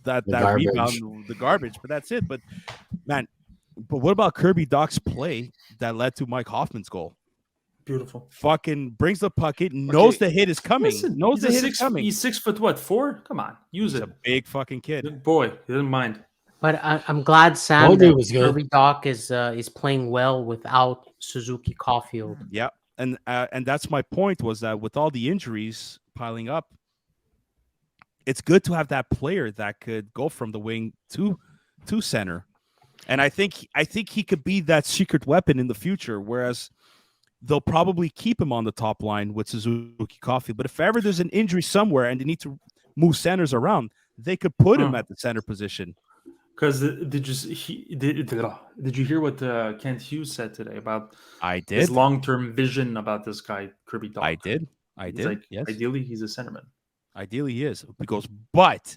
that rebound, the garbage. But that's it. But man, what about Kirby Dach's play that led to Mike Hoffman's goal? Beautiful. Fucking brings the puck in, knows the hit is coming. He's 6 foot what? 4? Come on, use it. He's a big fucking kid. Boy, he didn't mind. But I'm glad Sam that Kirby Dach is playing well without Suzuki Caulfield. Yeah, and that's my point, was that with all the injuries piling up, it's good to have that player that could go from the wing to center. And I think he could be that secret weapon in the future, whereas they'll probably keep him on the top line with Suzuki Caulfield. But if ever there's an injury somewhere and they need to move centers around, they could put him at the center position. Because did you hear what Kent Hughes said today about his long-term vision about this guy, Kirby Dach? I did. Like, yes. Ideally, he's a centerman. Ideally, he is. He goes, but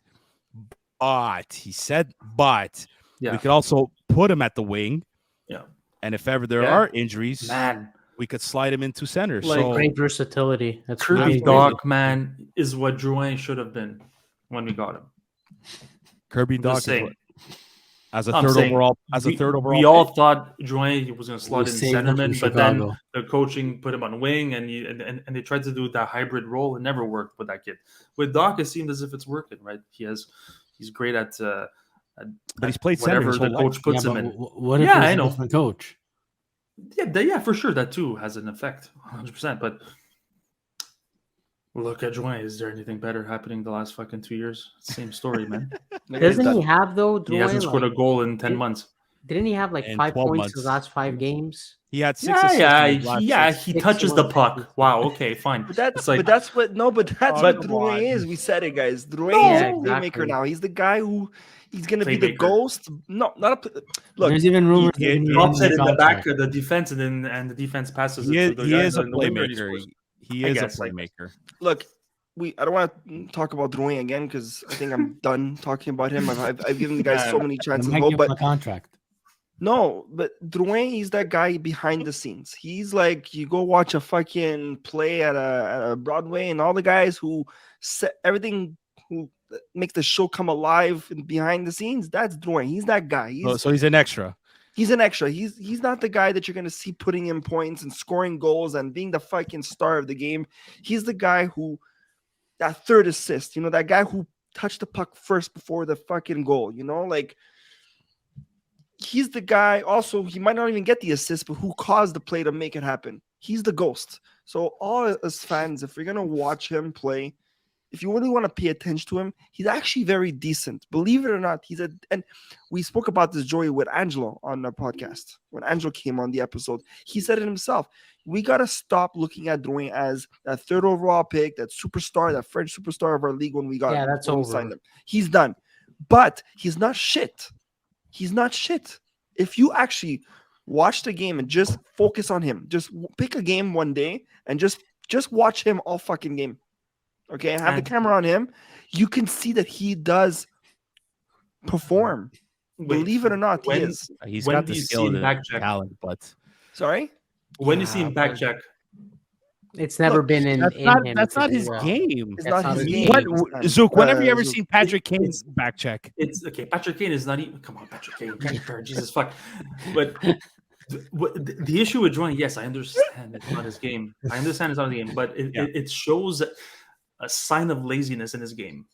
he said, we could also put him at the wing. Yeah. And if ever there are injuries, man, we could slide him into center. Like great versatility. That's Kirby Dach, man, is what Drouin should have been when we got him. Kirby Dach as a third overall. We all thought Drouin was going to slot in centerman, but then the coaching put him on wing, and they tried to do that hybrid role. It never worked with that kid. With Dach, it seemed as if it's working. Right? He's great at. But he's played whatever center the coach puts him in. What if he's a different coach? Yeah, for sure. That too has an effect, 100%. But look at Drouin. Is there anything better happening the last fucking 2 years? Same story, man. Doesn't he have though? Drouin, he hasn't scored a goal in 10 months. Didn't he have like in 5 12 points months. his last 5 games? He had 6 Yeah, assists. yeah, in his last yeah. six. He Six touches the one puck. assists. Wow. Okay, fine. But that's It's like that's what that's Oh, what come Drouin on. is. We said it, guys. No. Drouin is Yeah, a playmaker exactly. now. He's the guy who he's gonna be the Playmaker. ghost. No, not a look. There's even rumors he- they're gonna he- drops end it the in the back contract. of the defense, and the defense passes He it is, to the he guy is a in the winger, and he playmaker. scores. He I is a guess, I guess. playmaker. Look, I don't want to talk about Drouin again because I think I'm done talking about him. I've given the guys so many They chances. might Hope, give him but a contract. no, but Drouin, he's that guy behind the scenes. He's like you go watch a fucking play at a Broadway, and all the guys who set everything, who makes the show come alive and behind the scenes. That's Drouin. He's that guy. So he's an extra. He's an extra. He's not the guy that you're gonna see putting in points and scoring goals and being the fucking star of the game. He's the guy who that third assist, that guy who touched the puck first before the fucking goal, like he's the guy. Also, he might not even get the assist, but who caused the play to make it happen. He's the ghost. So all us fans, if you're gonna watch him play, if you really want to pay attention to him, he's actually very decent. Believe it or not, and we spoke about this, Joey, with Angelo on the podcast. When Angelo came on the episode, he said it himself. We got to stop looking at Drouin as that third overall pick, that superstar, that French superstar of our league when we got Yeah, that's when we over. signed him. He's done. But he's not shit. He's not shit. If you actually watch the game and just focus on him, just pick a game one day and just watch him all fucking game. Okay, and have the camera on him. You can see that he does perform. Believe it or not, he is. He's when got do the you see skill him and back check? talent, but Sorry? When you see him back check, It's never Look, been in that's him. not to do his well. game. It's That's not his not game. his What, Zook? When have you ever Zook. seen Patrick Kane it's- back check? it's okay. Patrick Kane is not even. Come on, Patrick Kane. Jesus fuck. But the issue with Drouin, yes, I understand it's not his game. I understand it's not his game, but it shows a sign of laziness in his game.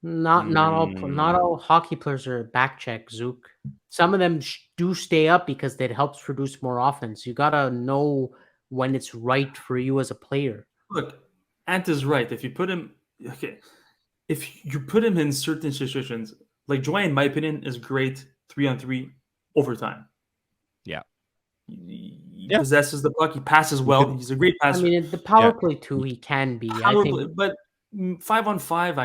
Not all hockey players are back check, Zook. Some of them do stay up because that helps produce more offense. You gotta know when it's right for you as a player. Look, Ant is right. If you put him in certain situations, like Drouin, in my opinion, is great 3-on-3 overtime. Yeah. He possesses the puck. He passes well. He's a great I passer. mean, the power play too, he can be. I think. But 5-on-5,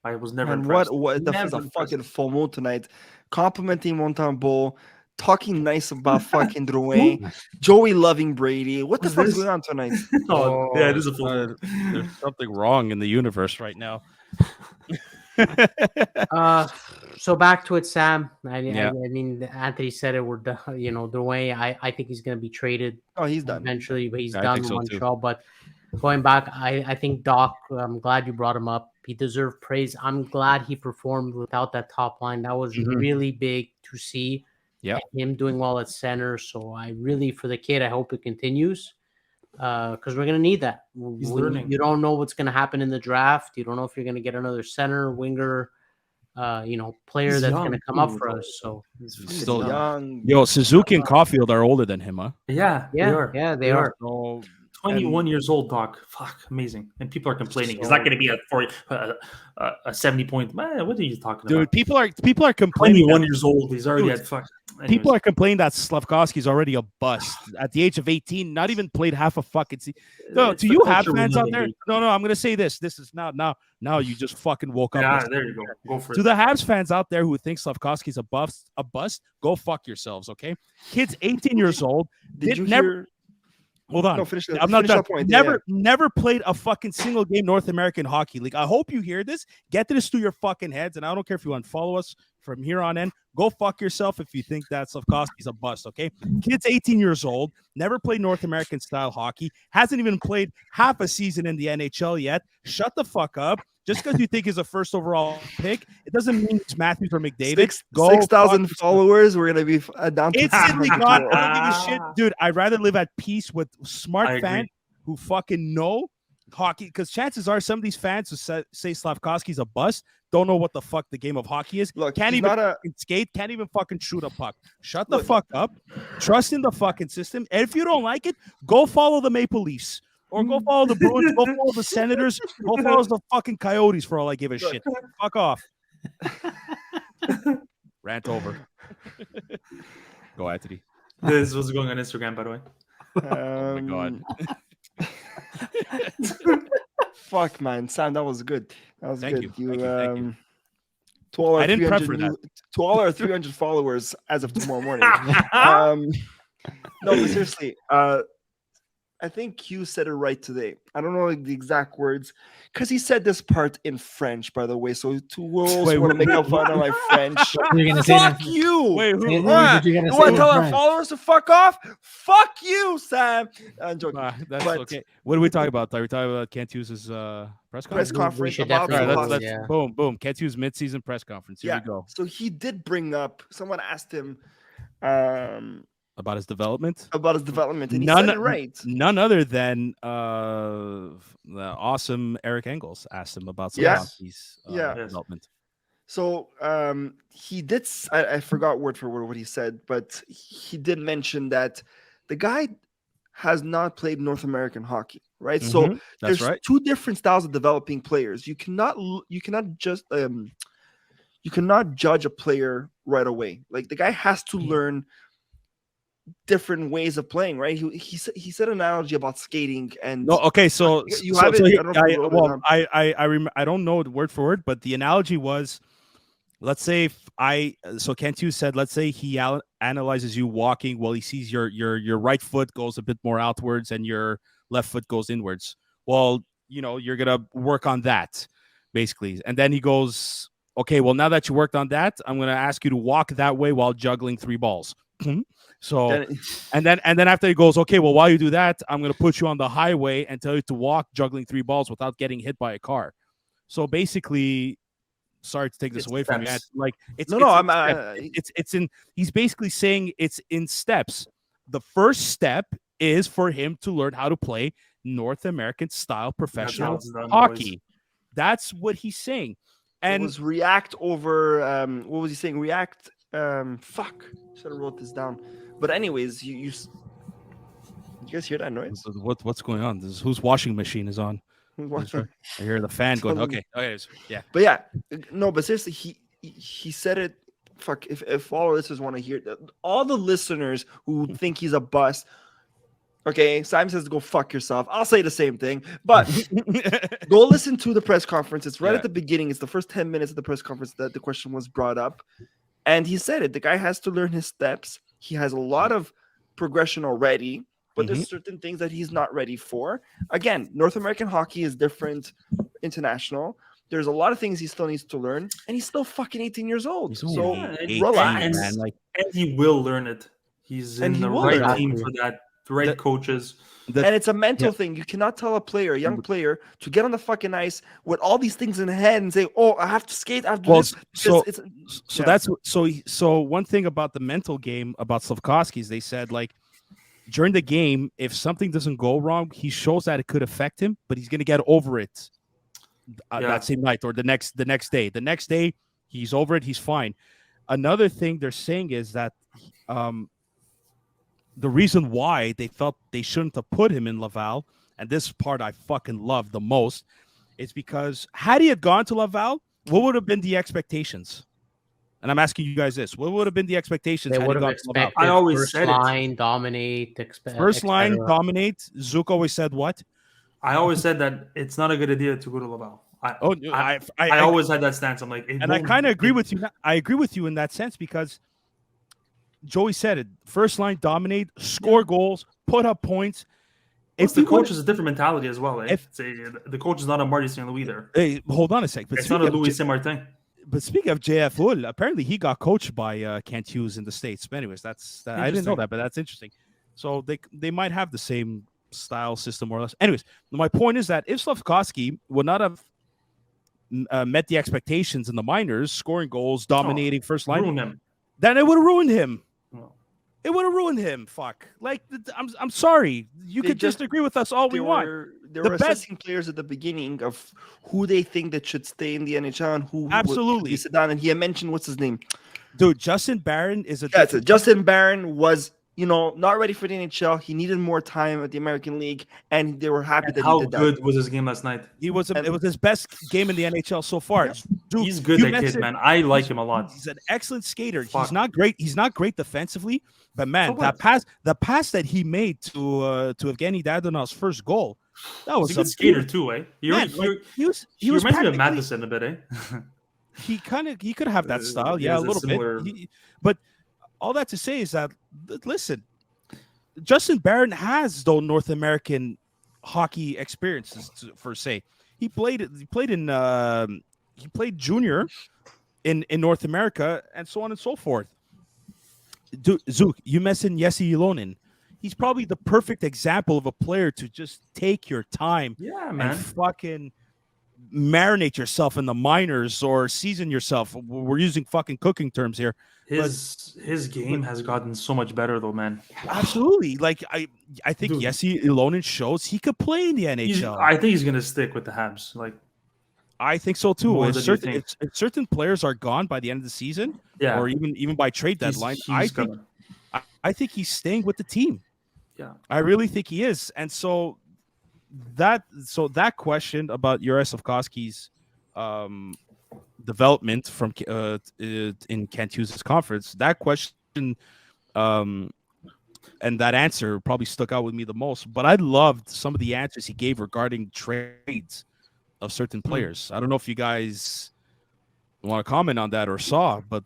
I was never And impressed. what that was a fucking full mood tonight. Complimenting Monteambeault, talking nice about fucking Drouin, Joey loving Brady. What the Who's fuck's this? going on tonight? Oh, yeah, it is a full. There's something wrong in the universe right now. So back to it, Sam. I Yeah. mean, Anthony said it. We're done. Drouin. I think he's going to be traded Oh, he's done. eventually, but he's I done think with so, too. Montreal. But going back, I think Doc. I'm glad you brought him up. He deserved praise. I'm glad he performed without that top line. That was Mhm. really big to see. Yeah. Him doing well at center. So I really, for the kid, I hope it continues. Because we're gonna need that. He's learning. You don't know what's gonna happen in the draft. You don't know if you're gonna get another center, winger, player He's that's young, gonna come too, up for though. us. So He's Still fucking Young. Yo, Suzuki and Caulfield are older than him, huh? Yeah, yeah, they are. yeah, they are. So 21 years old, Doc. Fuck, amazing. And people are complaining. He's not going to be a 70 point. Man, what are you talking dude, about? people are complaining. 21 years old. He's already at fuck. People are complaining that Slavkovsky's already a bust at the age of 18. Not even played half a fucking season. No, It's do the you have culture we're fans out living there? in. No. I'm gonna say this. This is now you just fucking woke up. Yeah, there you go. Go for To it. the Habs fans out there who think Slavkovsky's a bust, go fuck yourselves, okay? Kid's 18 years old. Did you never hear? hold on. No, finish that. I'm not finish done. that point. Yeah, Never played a fucking single game North American Hockey League. I hope you hear this. Get this through your fucking heads, and I don't care if you unfollow us from here on in. Go fuck yourself if you think that Slavkovsky's a bust, okay? Kid's 18 years old, never played North American style hockey, hasn't even played half a season in the NHL yet. Shut the fuck up. Just because you think he's a first overall pick, it doesn't mean it's Matthews or McDavid. Go 6,000 fuck yourself. followers. We're gonna be down to Instantly 200 gone. people. I don't give a shit, dude. I'd rather live at peace with I smart agree. fans who fucking know hockey. Because chances are, some of these fans who say Slavkovsky's a bust don't know what the fuck the game of hockey is. Look, Can't he's even not a. fucking skate. Can't even fucking shoot a puck. Shut the Look. fuck up. Trust in the fucking system. And if you don't like it, go follow the Maple Leafs. Or go follow the Bruins, go follow the Senators, go follow the fucking Coyotes for all I give a shit. Fuck off. Rant over. Go, Anthony. This was going on Instagram, by the way. Oh my god. Fuck, man, Sam, that was good. That was Thank good. you. Thank you. To all our I didn't prep 300 for that. to all our 300 followers as of tomorrow morning. No, but seriously, I think Hughes said it right today. I don't know the exact words because he said this part in French, by the way. So to wolves Wait, want to make wait, up fun of my French. What are you gonna say? Fuck you! Wait, Say- who? what you gonna You say want to in tell our French? followers to fuck off? Fuck you, Sam. I'm joking. That's But- okay. What are we talking about? Are we talking about Kent Hughes' press Press conference? conference should about definitely All right, go, let's yeah. boom. Kent Hughes mid-season press conference. Here we go. So he did bring up. Someone asked him About his development. about his development, and he said it right. None other than the awesome Eric Engels asked him about Yes. Slavkovsky's Yeah. development. So he did. I forgot word for word what he said, but he did mention that the guy has not played North American hockey, right? So Mhm, there's that's right. two different styles of developing players. You cannot just you cannot judge a player right away. Like the guy has to learn different ways of playing, right? He said an analogy about skating and No, okay, so You so, have it? so I here- don't know if you wrote it well, down. I don't know it word for word, but the analogy was, let's say Kent Hughes said, let's say he analyzes you walking, well, he sees your right foot goes a bit more outwards and your left foot goes inwards. Well, you're gonna work on that, basically, and then he goes, okay, well, now that you worked on that, I'm gonna ask you to walk that way while juggling 3 balls. So. then- And then after he goes, okay, well, while you do that, I'm going to put you on the highway and tell you to walk juggling 3 balls without getting hit by a car. So basically, sorry to take this It's away from you, steps. like it's No, it's no, in I'm, steps. It's in. He's basically saying it's in steps. The first step is for him to learn how to play North American style That's how professional it's done, boys. hockey. That's what he's saying. It And was react over what was he saying? React fuck. Should have wrote this down. But anyways, you guys hear that noise? what's going on? This is, whose washing machine is on? I hear the fan going. Okay. Yeah. But yeah, no, but seriously, he said it. Fuck, if all listeners want to hear that, all the listeners who think he's a bust, okay, Simon says go fuck yourself. I'll say the same thing, but go listen to the press conference. It's right Yeah. at the beginning. It's the first 10 minutes of the press conference that the question was brought up, and he said it. The guy has to learn his steps. He has a lot of progression already, but there's certain things that he's not ready for. Again, North American hockey is different, international. There's a lot of things he still needs to learn, and he's still fucking 18 years old. He's So only 18, relax. man. Like And he will learn it. He's And in he the will right learn it. team for that, the right coaches. And it's a mental thing. You cannot tell a player, a young player, to get on the fucking ice with all these things in the head and say, "Oh, I have to skate. I have to do this." so It's, so yeah. that's so one thing about the mental game about Slavkovsky is they said, like, during the game, if something doesn't go wrong, he shows that it could affect him, but he's gonna get over it that same night or the next day. The next day, he's over it. He's fine. Another thing they're saying is that the reason why they felt they shouldn't have put him in Laval, and this part I fucking love the most, is because had he had gone to Laval, what would have been the expectations? And I'm asking you guys this: what would have been the expectations? They had he would have gone to Laval? expected I always first said it. line, dominate, First line, etc. dominate. Zook always said what? I always said that it's not a good idea to go to Laval. I always had that stance. I'm like, and I kind of agree with you. I agree with you in that sense because Joey said it: first line, dominate, score goals, put up points. If he the coach would- is a different mentality as well. Eh? The coach is not a Marty St. Louis either. Hey, hold on a sec. But It's not a Louis Saint Martin. But speaking of JF Hull, apparently he got coached by Kent Hughes in the States. But anyways, I didn't know Interesting. that, but that's interesting. So they might have the same style system more or less. Anyways, my point is that if Slavkovsky would not have met the expectations in the minors, scoring goals, dominating first line, Ruin him. then it would have ruined him. No. It would have ruined him. Fuck. Like, I'm sorry. You They could just agree with us all we want. They The were best- assessing players at the beginning of who they think that should stay in the NHL and who Absolutely. would sit down. And he had mentioned what's his name? Dude, Justin Barron is a Yeah, different- Justin Barron was, not ready for the NHL. He needed more time at the American League, and they were happy And that how he did that. good was his game last night? It was his best game in the NHL so far. Dude, He's good, you that kid, mentioned- man. I like him a lot. He's an excellent skater. Fuck. He's not great. He's not great defensively, but man, So what? the pass that he made to Evgeny Dadonov's first goal, that was He's a a good skater beautiful- too, eh? Man, like, he was he was reminds me of practically- Matheson a bit, eh? he could have that style, He yeah, a has a little similar- bit. But all that to say is that listen, Justin Barron has though North American hockey experiences for say. He played junior in North America and so on and so forth. Zook, you mentioned Jesse Ilonen. He's probably the perfect example of a player to just take your time Yeah, man. and fucking marinate yourself in the minors or season yourself. We're using fucking cooking terms here. His game has gotten so much better though, man. Absolutely. Like I think Dude. Jesse Ilonen shows he could play in the NHL. I think he's gonna stick with the Habs. Like, I think so too. More If than you certain, think. if certain players are gone by the end of the season, yeah, or even by trade deadline, he's gonna. I think he's staying with the team. Yeah. I really think he is. And so that question about Juraj development from in Kent Hughes' conference, that question and that answer probably stuck out with me the most. But I loved some of the answers he gave regarding trades of certain players. I don't know if you guys want to comment on that or saw, but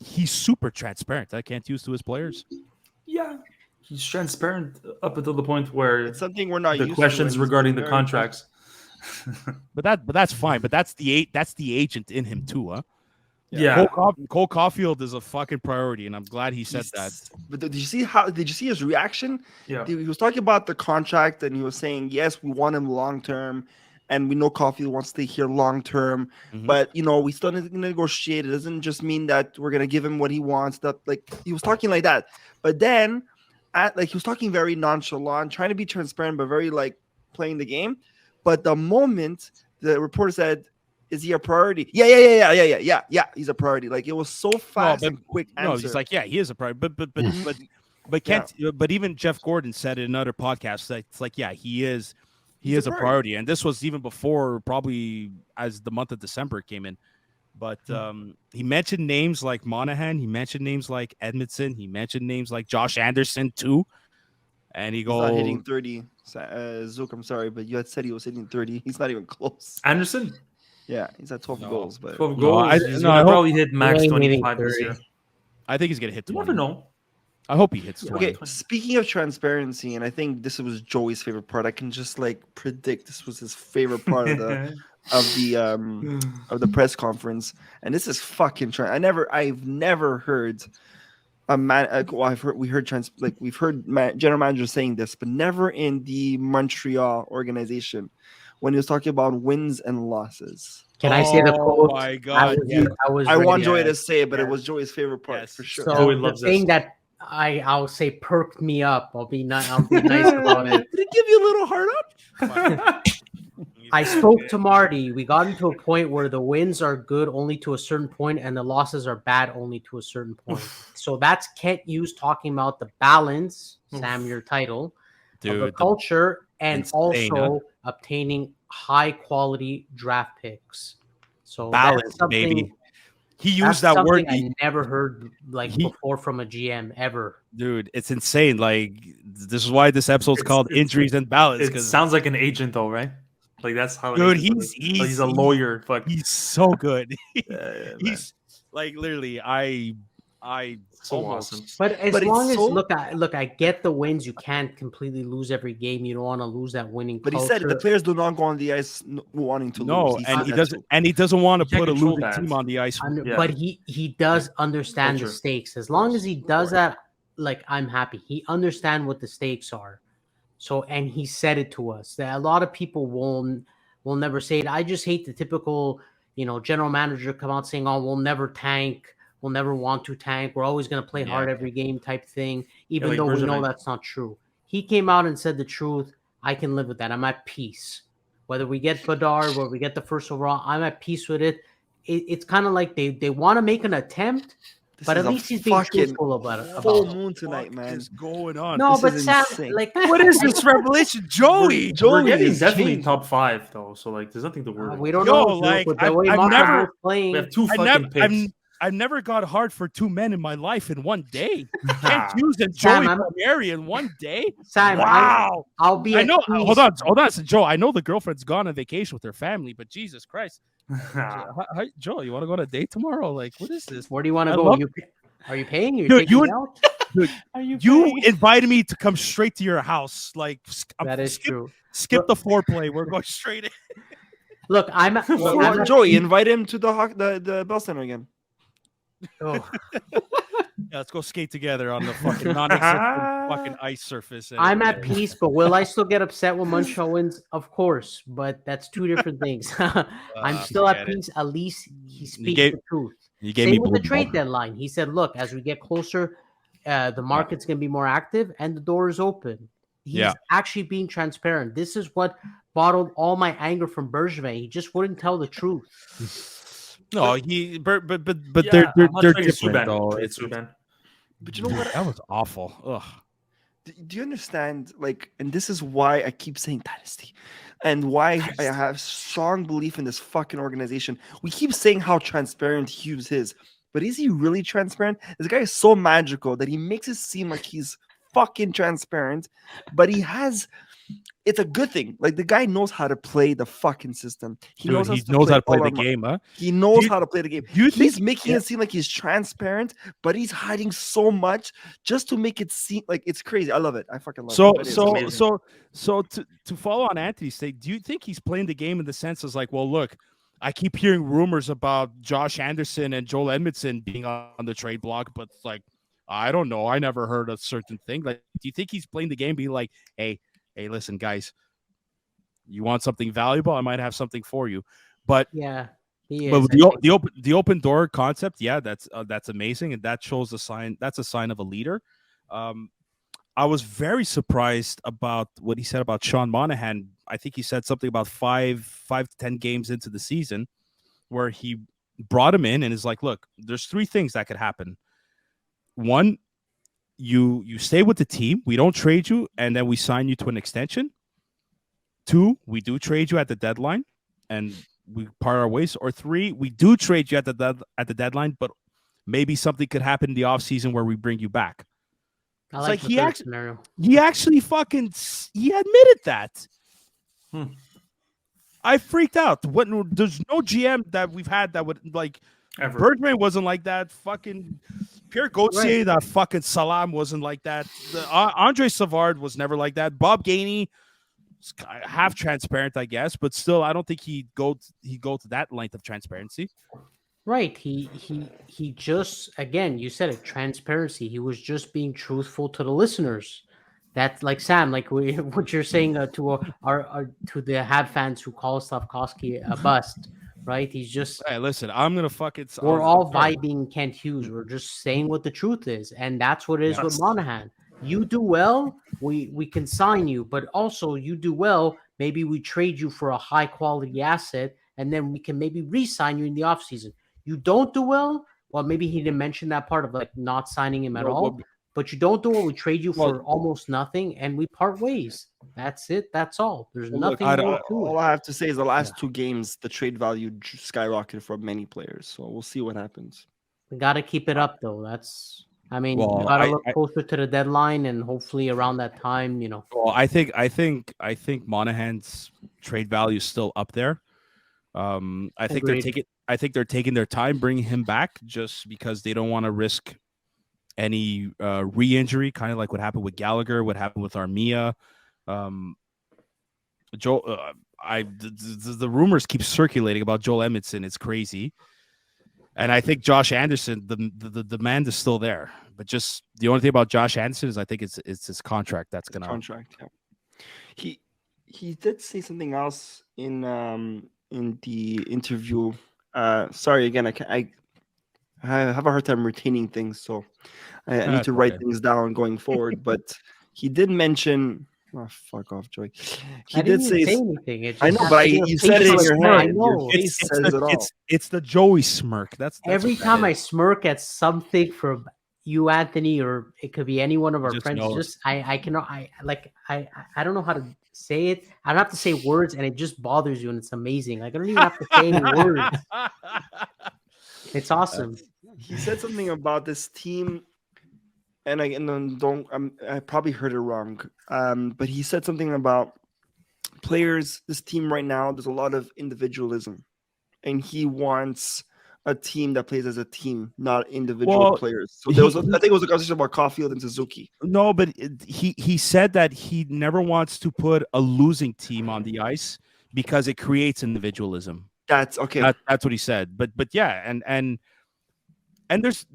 he's super transparent. I can't use to his players. Yeah, he's transparent up until the point where It's something we're not the used questions to. regarding the contracts. But that's fine. But that's the agent in him too, huh? Yeah, Cole Caulfield is a fucking priority, and I'm glad he said that. But did you see his reaction? yeah. He was talking about the contract, and he was saying, "Yes, we want him long term, and we know Caulfield wants to stay here long term. Mhm. But we still need to negotiate. It doesn't just mean that we're gonna give him what he wants." That like he was talking like that, but then, he was talking very nonchalant, trying to be transparent, but very like playing the game. But the moment the reporter said, "Is he a priority?" Yeah. He's a priority. Like it was so fast and quick answer. No, he's like, yeah, he is a priority. But Kent, but even Jeff Gordon said in another podcast that it's like, yeah, he is a priority. And this was even before probably as the month of December came in. But he mentioned names like Monahan, he mentioned names like Edmondson, he mentioned names like Josh Anderson too. And he He's not goes hitting 30. Zook, I'm sorry, but you had said he was hitting 30. He's not even close. Anderson, Yeah, he's at 12 goals, but 12 No, goals. I- He's no, gonna I hope- probably hit max He ain't hitting 25 this 30. year. I think he's gonna hit You 20. never know. I hope he hits 20. okay. Speaking of transparency, and I think this was Joey's favorite part. I can just like predict this was his favorite part of the press conference, and this is fucking. I've never heard a man. We've heard general managers saying this, but never in the Montreal organization when he was talking about wins and losses. Can I say the Oh quote? my God, I want ready. Joey to say it, but it Yes. was Joey's favorite part Yes. for sure. So Joey the loves thing this. that I'll say perked me up. I'll be nice about it. Did it give you a little heart up? I spoke to Marty. We got into a point where the wins are good only to a certain point and the losses are bad only to a certain point. So that's Kent Hughes talking about the balance, Sam, your title, of the culture, and insane, also obtaining high quality draft picks. So balance, that's something, baby. He that's used that word, something I never heard before from a GM ever. dude. It's insane. Like this is why this episode's called it's- "Injuries and Balance." It Because sounds like an agent, though, right? Like that's how. Dude, it is. he's a lawyer. Fuck. he's so good. Man. He's like literally, I So almost. awesome. But as But it's long as so- look, I get the wins. You can't completely lose every game. You don't want to lose that winning. But he culture. said the players do not go on the ice wanting to No, lose. and said he that doesn't, too. and he doesn't want to You can't put a control losing that. team on the ice. Yeah. But he does understand the Culture. stakes. As long as he does that, like I'm happy. He understand what the stakes are. So and he said it to us. That a lot of people will never say it. I just hate the typical, general manager come out saying, "Oh, we'll never tank. We'll never want to tank. We're always going to play hard every game," type thing. Even like though we know Bergevin. that's not true. He came out and said the truth. I can live with that. I'm at peace. Whether we get Bedard, whether we get the first overall, I'm at peace with it. It's kind of like they want to make an attempt, But at least he's being truthful about it. Full About it. moon tonight, man. What is going on? No, This but is Sam, insane. like, What is this revelation, Joey? We're getting is definitely changed. top 5 though, so like there's nothing to worry. we about. don't Yo, know. like, With the I've- way I've Monteambeault never- is playing. We have 2 I fucking never, picks. I've never got hard for 2 men in my life in one day. Kent Ah, Hughes and Sam, Joey I'm- Palmieri in one day. Sam, Wow. I'll be. I at know. peace. Hold on. So Joe, I know the girlfriend's gone on vacation with her family, but Jesus Christ, Joe, you want to go on a date tomorrow? Like, what is this? Where do you want to I go? love- Are you paying? You're Dude, taking you me and- out? You invited me to come straight to your house. Like, That is true. Skip the foreplay. We're going straight in. Look, I'm. I'm at Joey, peace- invite him to the Bell Center again. oh, Yeah, let's go skate together on the fucking non-existent fucking ice surface. and- I'm at peace, but will I still get upset when Montreal wins? Of course, but that's two different things. I'm still at forget it. peace. At least he speaks gave- the truth. You gave me Same with the blue trade ball. deadline. He said, "Look, as we get closer, the market's going to be more active, and the door is open." He's Yeah. actually being transparent. This is what bottled all my anger from Bergevin. He just wouldn't tell the truth. No, but yeah, they're I'm not they're trading different Subban. though. Trade It's, Subban. But you know dude, what? that was awful. Ugh. Do you understand? Like, and this is why I keep saying dynasty, and why I have strong belief in this fucking organization. We keep saying how transparent Hughes is, but is he really transparent? This guy is so magical that he makes it seem like he's fucking transparent, but he has. It's a good thing. Like, the guy knows how to play the fucking system. He Dude, knows, he knows how to play all the our game, huh? He knows Do you- how to play the game. Do you He's think making yeah. it seem like he's transparent, but he's hiding so much just to make it seem like it's crazy. I love it. I fucking love So it. It is amazing. so to follow on Anthony's take, do you think he's playing the game in the sense as like, well, look, I keep hearing rumors about Josh Anderson and Joel Edmondson being on the trade block, but like, I don't know. I never heard a certain thing. Like, do you think he's playing the game, being like, hey, listen, guys, you want something valuable? I might have something for you. But Yeah, he but is. the open door concept, yeah, that's amazing, and that shows a sign. That's a sign of a leader. I was very surprised about what he said about Sean Monahan. I think he said something about 5 to 10 games into the season, where he brought him in and is like, look, there's 3 things that could happen. One, you stay with the team, we don't trade you, and then we sign you to an extension. 2, we do trade you at the deadline, and we part our ways. Or 3, we do trade you at the deadline, but maybe something could happen in the offseason where we bring you back. I it's like like the he third actually- scenario. He actually he admitted that. I freaked out. There's no GM that we've had that would like. Ever. Bergman wasn't like that. Fucking Pierre Gauthier, that fucking Salam wasn't like that. Andre Savard was never like that. Bob Gainey, half transparent, I guess, but still, I don't think he'd go to that length of transparency. Right. He just, again, you said it, transparency. He was just being truthful to the listeners. That's like Sam, like what you're saying to our to the Hab fans who call Slavkovsky a bust, right? He's just, Hey, listen, I'm gonna fucking. we're all vibing Kent Hughes. We're just saying what the truth is, and that's what it is with Monahan. You do well, we can sign you, but also you do well, maybe we trade you for a high quality asset, and then we can maybe re-sign you in the offseason. You don't do well, maybe he didn't mention that part of like not signing him at all. But you don't do well, we trade you for almost nothing, and we part ways. That's it. That's all. There's nothing more to All it. I have to say is the last 2 games, the trade value skyrocketed for many players. So we'll see what happens. We got to keep it up, though. That's, I mean, Well, you got to look closer to the deadline, and hopefully around that time, Well, I think Monahan's trade value is still up there. I think they're taking their time bringing him back just because they don't want to risk any re-injury, kind of like what happened with Gallagher, what happened with Armia. The rumors keep circulating about Joel Edmondson. It's crazy. And I think Josh Anderson, the demand is still there. But just the only thing about Josh Anderson is I think it's his contract that's gonna contract. Yeah. He did say something else in the interview. Sorry again, I have a hard time retaining things, so I need to write things down going forward. But he did mention Oh, fuck off, Joey. I He didn't did even say. say anything. It I just know, has but to be a you said it in facial your expression. I head. Your know. face says it all. It's the Joey smirk. That's Every what that time I is. smirk at something from you, Anthony, or it could be any one of You our just friends, know. just I cannot I don't know how to say it. I don't have to say words, and it just bothers you, and it's amazing. Like I don't even have to say any words. It's awesome. He said something about this team, and I probably heard it wrong. But he said something about players. This team right now, there's a lot of individualism, and he wants a team that plays as a team, not individual Well, players. So there was, I think it was a conversation about Caulfield and Suzuki. No, but he said that he never wants to put a losing team on the ice because it creates individualism. That's okay. That's what he said. But yeah, and this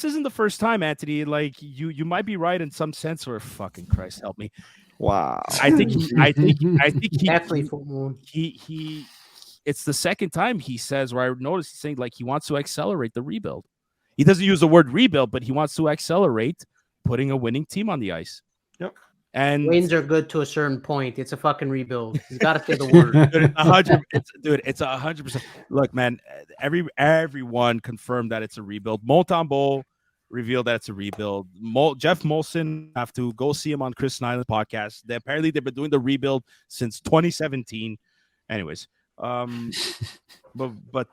isn't the first time, Anthony. Like you might be right in some sense, or fucking Christ help me. Wow. I think he Definitely full moon. he it's the second time he says, where I noticed he's saying like he wants to accelerate the rebuild. He doesn't use the word rebuild, but he wants to accelerate putting a winning team on the ice. Yep. And Wins are good to a certain point. It's a fucking rebuild. You got to say the word. It's 100%. Look, man, everyone confirmed that it's a rebuild. Monteambeault revealed that it's a rebuild. Jeff Molson, have to go see him on Chris Nyland's podcast. Apparently they've been doing the rebuild since 2017. Anyways, but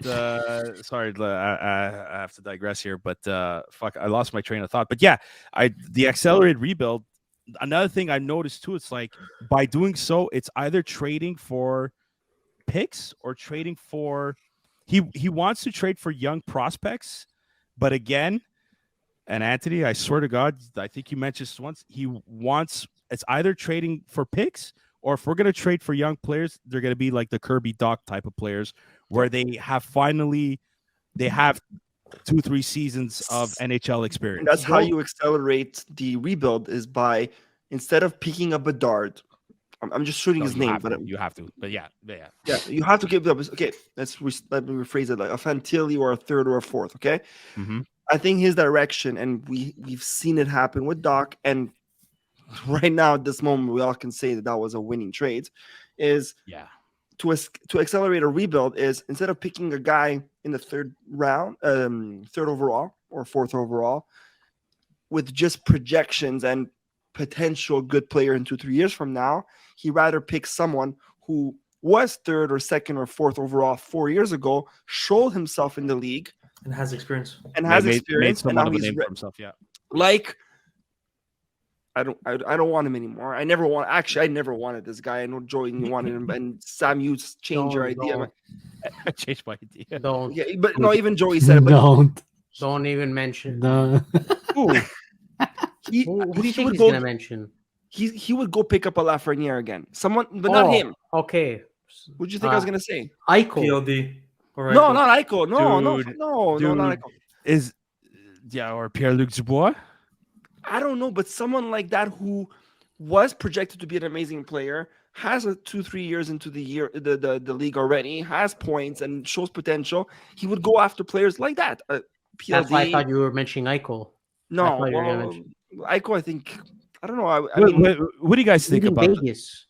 sorry, I have to digress here. But fuck, I lost my train of thought. But yeah, the accelerated rebuild. Another thing I noticed too, it's like by doing so, it's either trading for picks or trading for he wants to trade for young prospects, but again, and Anthony, I swear to God, I think you mentioned this once. It's either trading for picks or if we're gonna trade for young players, they're gonna be like the Kirby Doc type of players where they have 2-3 seasons of NHL experience. And that's how you accelerate the rebuild is by instead of picking up Bedard. I'm just shooting his name, but you have to. But yeah, you have to give up. Okay, let me rephrase it like a Fantilli or a third or a fourth. Okay, I think his direction, and we've seen it happen with Doc, and right now at this moment we all can say that was a winning trade. Is to accelerate a rebuild is instead of picking a guy in the third round, third overall or fourth overall, with just projections and potential good player in 2-3 years from now, he rather pick someone who was third or second or fourth overall 4 years ago, showed himself in the league, and has experience, made somewhat of a name for himself. Yeah, like. I don't want him anymore. I never wanted this guy. I know Joey wanted him, and Sam, you changed your idea. I changed my idea. Don't. Yeah, but no, even Joey said it. But Don't even mention. No. Who do you think he's gonna mention? He would go pick up a Lafreniere again. Someone, but not him. Okay. What do you think I was gonna say? Eichel. PLD. No, not Eichel. No, Dude, no, not Eichel. Or Pierre-Luc Dubois. I don't know, but someone like that who was projected to be an amazing player, has a 2-3 years into the league already, has points and shows potential. He would go after players like that. PLD. That's why I thought you were mentioning Eichel. No, Eichel. I think I don't know. I mean, what do you guys think about Vegas?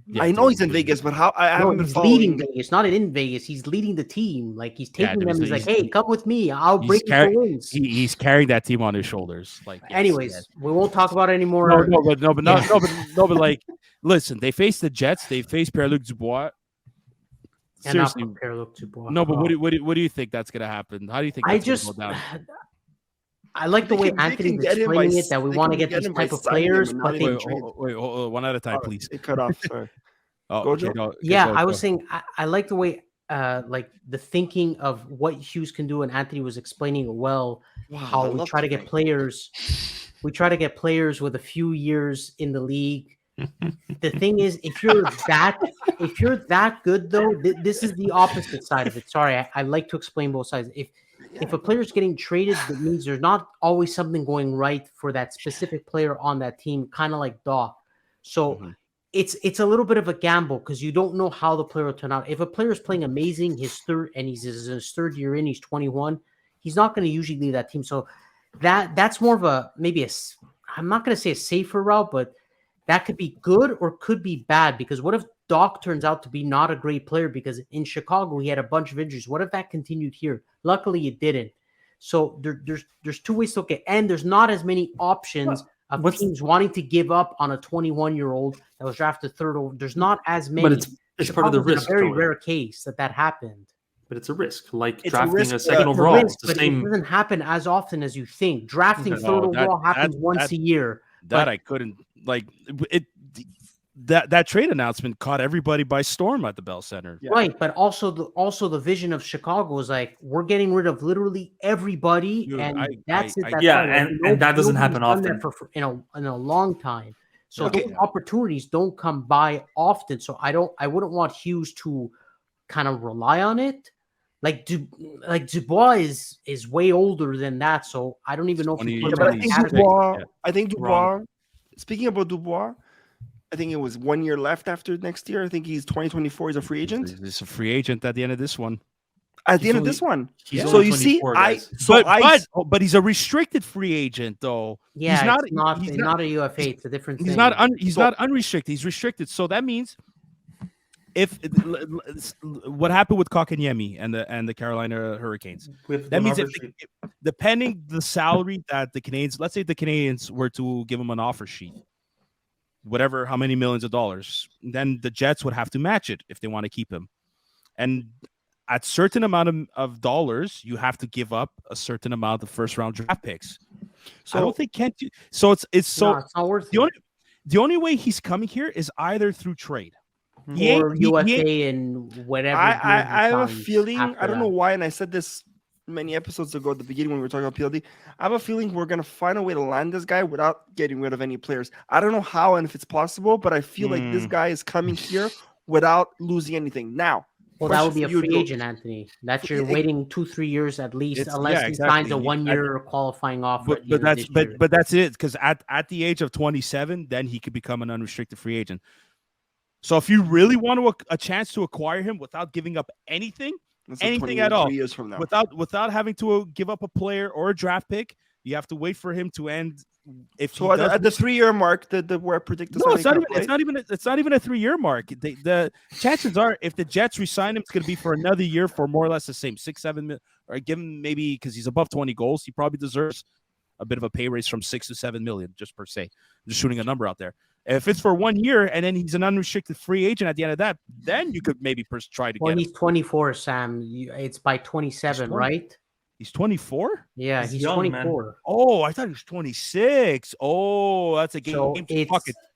Yeah, I know he's in Vegas, but how I haven't been he's following. Leading Vegas, not in Vegas. He's leading the team. Like he's taking them. He's like, "Hey, come with me. I'll break you for wins." He's carrying that team on his shoulders. Like, anyways, we won't talk about it anymore. But like, listen, they faced the Jets. They faced Pierre-Luc Dubois. Seriously, Pierre-Luc Dubois. No, but what do you think that's gonna happen? How do you think that's gonna go down? I like the way Anthony's explaining it, that we want to get these type of players, but wait, one at a time, please. It cut off. Sorry. I was saying I like the way like the thinking of what Hughes can do, and Anthony was explaining it well. How we try to get players, with a few years in the league. The thing is, if you're that good though, this is the opposite side of it. Sorry, I like to explain both sides. If a player's getting traded, that means there's not always something going right for that specific player on that team, kind of like Doc. So it's a little bit of a gamble because you don't know how the player will turn out. If a player is playing amazing, he's in his third year in, he's 21, he's not going to usually leave that team. So that's more of I'm not going to say a safer route, but that could be good or could be bad, because what if Doc turns out to be not a great player because in Chicago he had a bunch of injuries? What if that continued here? Luckily it didn't. So there's two ways to look at it. And there's not as many options of teams wanting to give up on a 21-year-old that was drafted third over. There's not as many. But it's part of the risk. A very rare case that happened. But it's a risk, like It's drafting a risk, a second It's a overall. risk, It's the but same. it doesn't happen as often as you think. Drafting Okay. third No, overall happens once a year. That I couldn't like it. That trade announcement caught everybody by storm at the Bell Center. Yeah. Right, but also the vision of Chicago was like, we're getting rid of literally everybody, Dude, and that's fine. and that doesn't happen nobody's done often. that in a long time. So Okay. those opportunities don't come by often. So I wouldn't want Hughes to kind of rely on it. Like Dubois is way older than that, so I don't even know if you put him But in I the think Dubois- category. Dubois. Speaking about Dubois, I think it was 1 year left after next year. I think he's 2024. He's a free agent He's a free agent at the end of this one. at the He's end of only- this one. He's So only you see, 24, guys. But he's a restricted free agent though. Yeah, he's not. it's not a UFA. It's a different thing. He's not. He's not unrestricted. He's restricted. So that means if what happened with Kotkaniemi and the Carolina Hurricanes, With that the means number if sheet. depending the salary that the Canadians, let's say the Canadians were to give him an offer sheet, whatever, how many millions of dollars, then the Jets would have to match it if they want to keep him. And at certain amount of dollars, you have to give up a certain amount of first round draft picks. So I don't think Kent. So it's not worth the it. the only way he's coming here is either through trade. He Or ain't- he- UFA he ain't- and whatever. I have a signs feeling. after I don't know that. why, and I said this many episodes ago at the beginning when we were talking about PLD. I have a feeling we're gonna find a way to land this guy without getting rid of any players. I don't know how and if it's possible, but I feel like this guy is coming here without losing anything. Now, Well, that would be a question for you, free Joe. agent, Anthony. That you're It- waiting 2-3 years at least, It's- unless yeah, he exactly. signs a 1-year qualifying offer. at the but end of this year. that's it. Because at the age of 27, then he could become an unrestricted free agent. So if you really want a chance to acquire him without giving up anything, That's anything at all, 3 years from now. without having to give up a player or a draft pick, you have to wait for him to end. If So at the 3 year mark, the where predicted. no, it's not even a 3-year mark. The chances are, if the Jets resign him, it's going to be for another year for more or less the same 6-7 million, or give him maybe because he's above 20 goals, he probably deserves a bit of a pay raise from 6 to 7 million, just per se. Just shooting a number out there. If it's for 1 year and then he's an unrestricted free agent at the end of that, then you could maybe try to Well, get him. he's 24, Sam. It's by 27, 20. right? He's 24. Yeah, He's he's young, man. 24. Oh, I thought he was 26. Oh, that's a game. So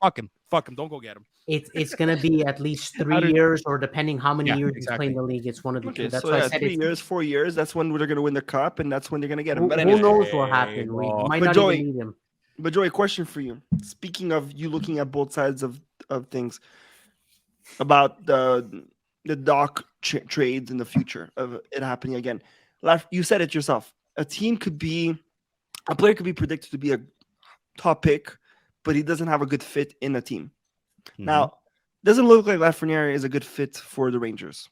Fuck him. Don't go get him. It's gonna be at least How 3 did- years, or depending how many Yeah, years exactly. he's playing the league, it's one of the Okay, two. That's so why yeah, I said 3 years, 4 years. That's when they're gonna win the cup, and that's when they're gonna get him. Who, But who anyway, knows what happened? We bro. might But not Joey- even need him. But Joey, question for you. Speaking of you looking at both sides of things about the Doc trades in the future of it happening again. You said it yourself. A player could be predicted to be a top pick, but he doesn't have a good fit in a team. Mm-hmm. Now, doesn't look like Lafreniere is a good fit for the Rangers.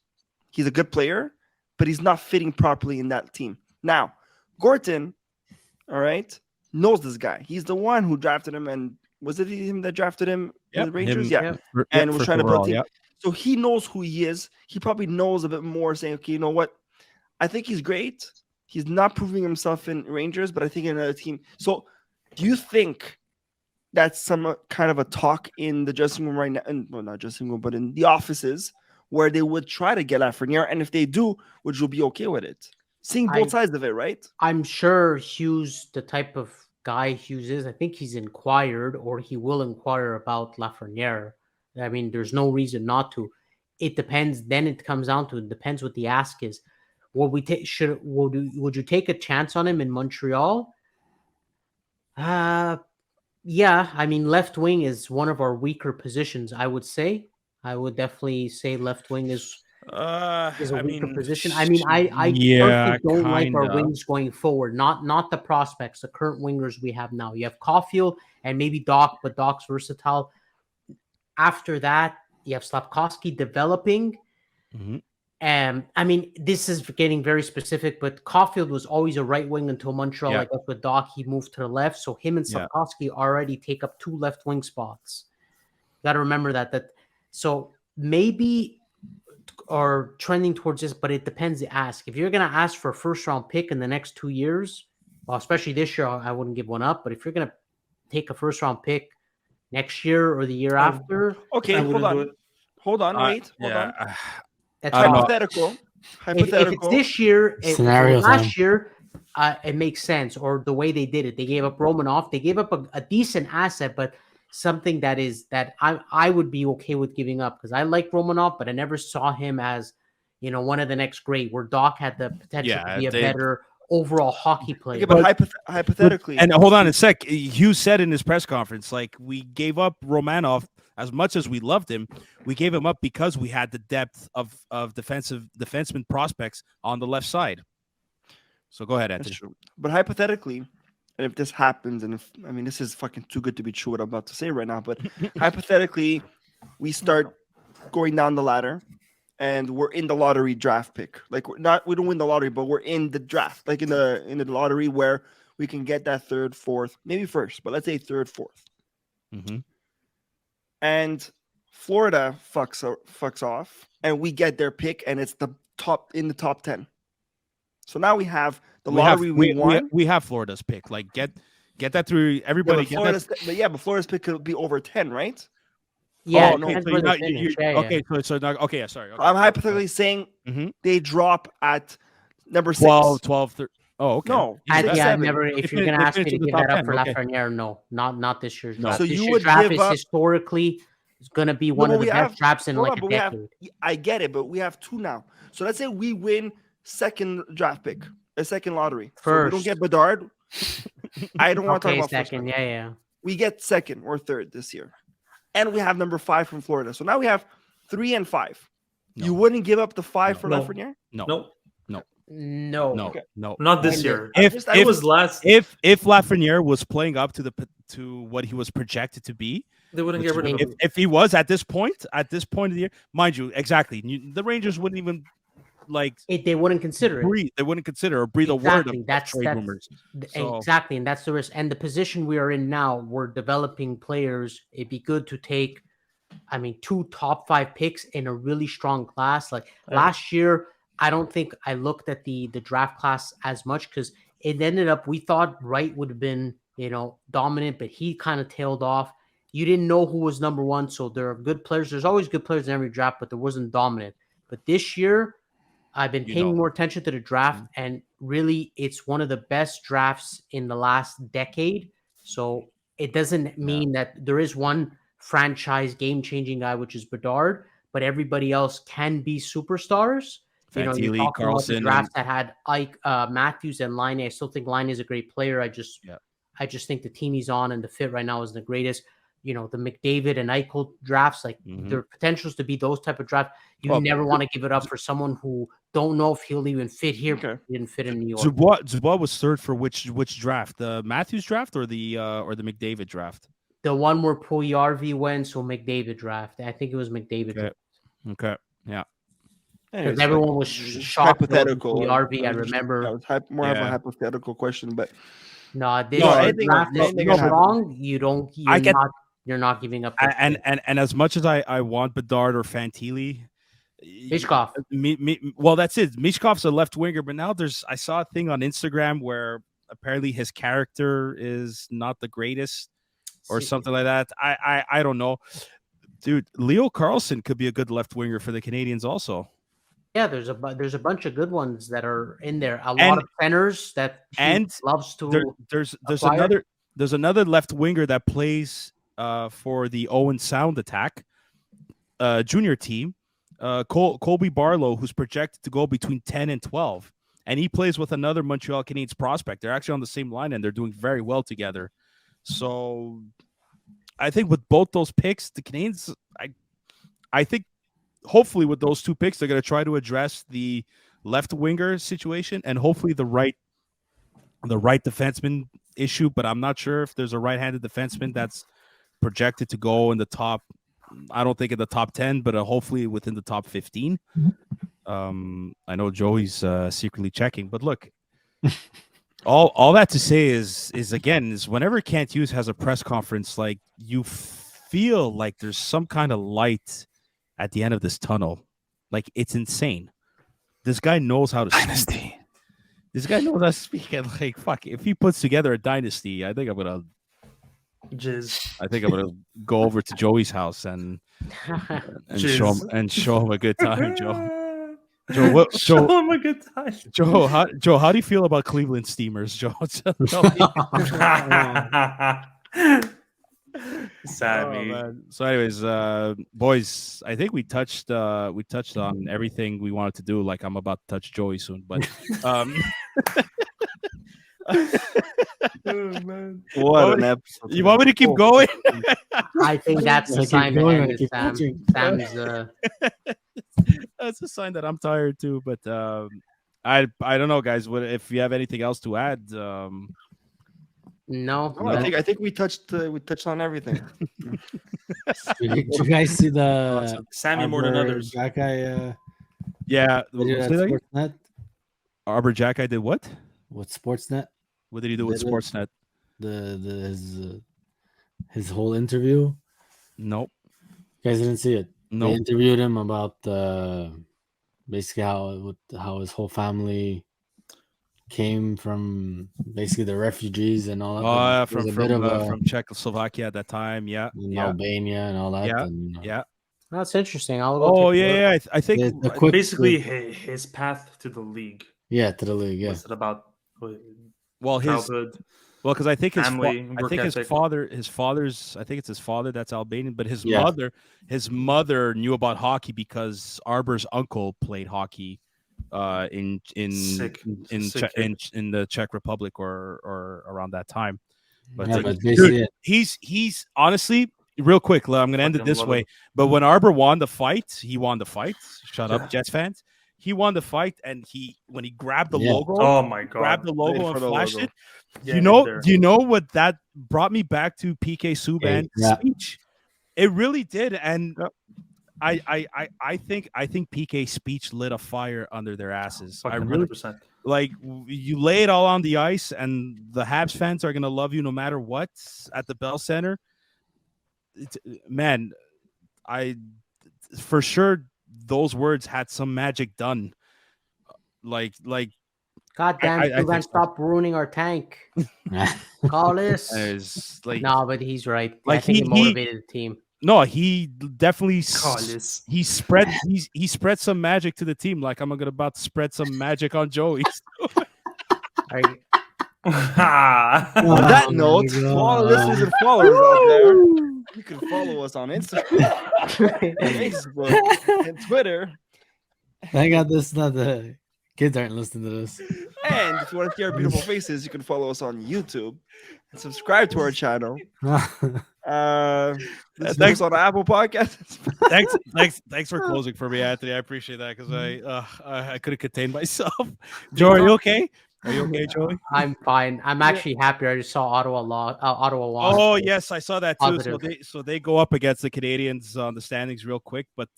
He's a good player, but he's not fitting properly in that team. Now, Gorton, all right, knows this guy. He's the one who drafted him, and was it him that drafted him in the Rangers? him, Yeah. Yeah. And was trying to build a team. Yeah. So he knows who he is. He probably knows a bit more, saying, okay, you know what? I think he's great. He's not proving himself in Rangers, but I think in another team. So do you think that's some kind of a talk in the dressing room right now? And, well, not dressing room, but in the offices where they would try to get Lafreniere? And if they do, would you be okay with it? Seeing both sides of it, right? I'm sure Hughes, the type of guy Hughes is, I think he's inquired, or he will inquire about Lafreniere. I mean, there's no reason not to. It depends. Then it comes down to, it depends what the ask is. Would you take a chance on him in Montreal? Yeah. I mean, left wing is one of our weaker positions, I would say. I would definitely say left wing is a weaker position. I mean, I personally don't like our wings going forward. Not the prospects, the current wingers we have now. You have Caulfield and maybe Doc, but Doc's versatile. After that, you have Slafkovsky developing. Mm-hmm. I mean, this is getting very specific, but Caulfield was always a right wing until Montreal. Yeah. I guess with Doc, he moved to the left. So him and Slafkovsky already take up 2 left wing spots. got to remember that. So maybe are trending towards this, but it depends. The ask. If you're going to ask for a first round pick in the next 2 years, well, especially this year, I wouldn't give one up. But if you're going to take a first round pick next year or the year after, Okay, I hold wouldn't do on. it. Hold on, wait, hold on. that's I don't know. fine. Hypothetical. If it's Hypothetical. this year, Scenario last time. year, it makes sense. Or the way they did it, they gave up Romanoff. They gave up a decent asset, but something that I would be okay with giving up because I like Romanoff, but I never saw him as one of the next great. Where Doc had the potential to be a better overall hockey player. Okay, but hypothetically, And hold on a sec. Hughes said in his press conference, like, we gave up Romanov as much as we loved him. We gave him up because we had the depth of defenseman prospects on the left side. So go ahead, that's Anthony. true. But hypothetically, and if this happens, and if this is fucking too good to be true, what I'm about to say right now, but hypothetically, we start going down the ladder. And we're in the lottery draft pick. Like we don't win the lottery, but we're in the draft, like in the lottery where we can get that third, fourth, maybe first, but let's say third, fourth. Mm-hmm. And Florida fucks off, and we get their pick, and it's the top 10. So now we have the lottery we won. We have Florida's pick. Like get that through everybody. But Florida's pick could be over 10, right? Yeah, no. depends So where you're they not, finish. okay. So now, okay, sorry. Okay. I'm hypothetically saying Mhm. they drop at number 6. 12, 13. Oh, okay. No, I 7. never. If you're They gonna ask me finished to in the give top that up 10, for okay. Lafreniere, no, not this year's No. draft. So This you year's would draft give is up- historically going to be one of the best drafts in like a decade. I get it, but we have 2 now. So let's say we win second draft pick, a second lottery. So we don't First. get Bedard. I don't want to talk Okay, about second. first. Yeah. We get second or third this year. And we have number 5 from Florida. So now we have 3 and 5. No. You wouldn't give up the 5 No. for No. Lafreniere? No, No. Okay. No. not this When year. If It was last. if Lafreniere was playing up to what he was projected to be, They wouldn't get rid of him. if he was at this point of the year, mind you, exactly, the Rangers wouldn't even they wouldn't consider it. breathe. They wouldn't consider or breathe a word of trade rumors. So- Exactly, and that's the risk. And the position we are in now, we're developing players. It'd be good to take, 2 top 5 picks in a really strong class. Like last year, I don't think I looked at the draft class as much because it ended up, we thought Wright would have been, dominant, but he kind of tailed off. You didn't know who was number 1, so there are good players. There's always good players in every draft, but there wasn't dominant. But this year, I've been paying more attention to the draft, and really, it's one of the best drafts in the last decade. So it doesn't mean that there is one franchise game-changing guy, which is Bedard, but everybody else can be superstars. You're Fantilli, talking about the Karlsson, drafts that had Ike, Matthews, and Line. I still think Line is a great player. I just think the team he's on and the fit right now is the greatest. The McDavid and Eichel drafts, like their potentials to be those type of drafts. You never want to give it up for someone who don't know if he'll even fit here. Okay. He didn't fit in New York. Dubois was third for which draft? The Matthews draft or the McDavid draft? The one where Puljujarvi went, so McDavid draft. I think it was McDavid. Okay. Yeah. Because everyone was shocked. Hypothetical. Puljujarvi, I remember. That was more of a hypothetical question, but No, this anything- draft is anything can happen. wrong. You're not giving up. And as much as I want Bedard or Fantilli, Mishkov. Well, that's it. Mishkov's a left winger, but now I saw a thing on Instagram where apparently his character is not the greatest or something like that. I don't know, dude. Leo Carlsson could be a good left winger for the Canadians also. Yeah, there's a bunch of good ones that are in there. A lot of centers that he loves to. There's another left winger that plays for the Owen Sound attack junior team. Colby Barlow, who's projected to go between 10 and 12, and he plays with another Montreal Canadiens prospect. They're actually on the same line, and they're doing very well together. So I think with both those picks, the Canadiens, I think hopefully with those 2 picks, they're going to try to address the left winger situation and hopefully the right defenseman issue. But I'm not sure if there's a right-handed defenseman that's projected to go in the top. I don't think in the top 10, but hopefully within the top 15. I know Joey's secretly checking, but look, all that to say is whenever Kent Hughes has a press conference, like you feel like there's some kind of light at the end of this tunnel. Like, it's insane. This guy knows how to speak. This guy knows how to speak, and like, fuck, if he puts together a dynasty, I think I'm gonna go over to Joey's house and show him a good time, Joe. Joe, Show him a good time. Joe, how do you feel about Cleveland Steamers, Joe? Tell me. Sammy. So, anyways, boys, I think we touched on everything we wanted to do. Like, I'm about to touch Joey soon, but Oh, man. What an episode! You want me to keep going? I think that's the sign to end it, Sam. Sam's That's a sign that I'm tired too. But I don't know, guys. What if you have anything else to add? no. I think we touched on everything. Did you guys see the Sammy more than others. Jack guy? Yeah, Video at Sportsnet? Arbor Jack, I did what? With Sportsnet? What did he do with Sportsnet? His whole interview. Nope. You guys didn't see it. Nope. They interviewed him about basically how his whole family came from basically the refugees and all that. From Czechoslovakia at that time. Yeah. Albania and all that. Yeah. And, Yeah. That's interesting. I'll go. I think Basically his path to the league. Yeah, to the league. Yeah. What's it about? Childhood. Because I think family, his father that's Albanian, but his mother knew about hockey because Arbor's uncle played hockey in the Czech Republic or around that time. But, dude, he's honestly, real quick, I'm gonna end it this way. But when Arbor won the fight, Shut up, Jets fans. He won the fight, and when he grabbed the logo, oh my god, grabbed the logo and flashed it. Yeah, do you know what that brought me back to PK Subban's speech? It really did, and I think PK's speech lit a fire under their asses. 100%. I really like you lay it all on the ice, and the Habs fans are gonna love you no matter what at the Bell Center. Man, for sure those words had some magic done. Like. God damn, you can't stop ruining our tank. Call this. No, but he's right. Like, I think he motivated the team. No, he definitely he spread some magic to the team. Like, I'm about to spread some magic on Joey. On that note, all listeners and followers out there, you can follow us on Instagram, Facebook, and Twitter. Thank God this is not the kids aren't listening to this. And if you want to see our beautiful faces, you can follow us on YouTube and subscribe to our channel. Thanks on Apple Podcasts. Thanks for closing for me, Anthony. I appreciate that because I couldn't contain myself. Joe, are you okay? Are you okay, Joey? I'm fine. I'm actually happy. I just saw Ottawa lost. Oh yes, I saw that too. So they go up against the Canadians on the standings real quick. But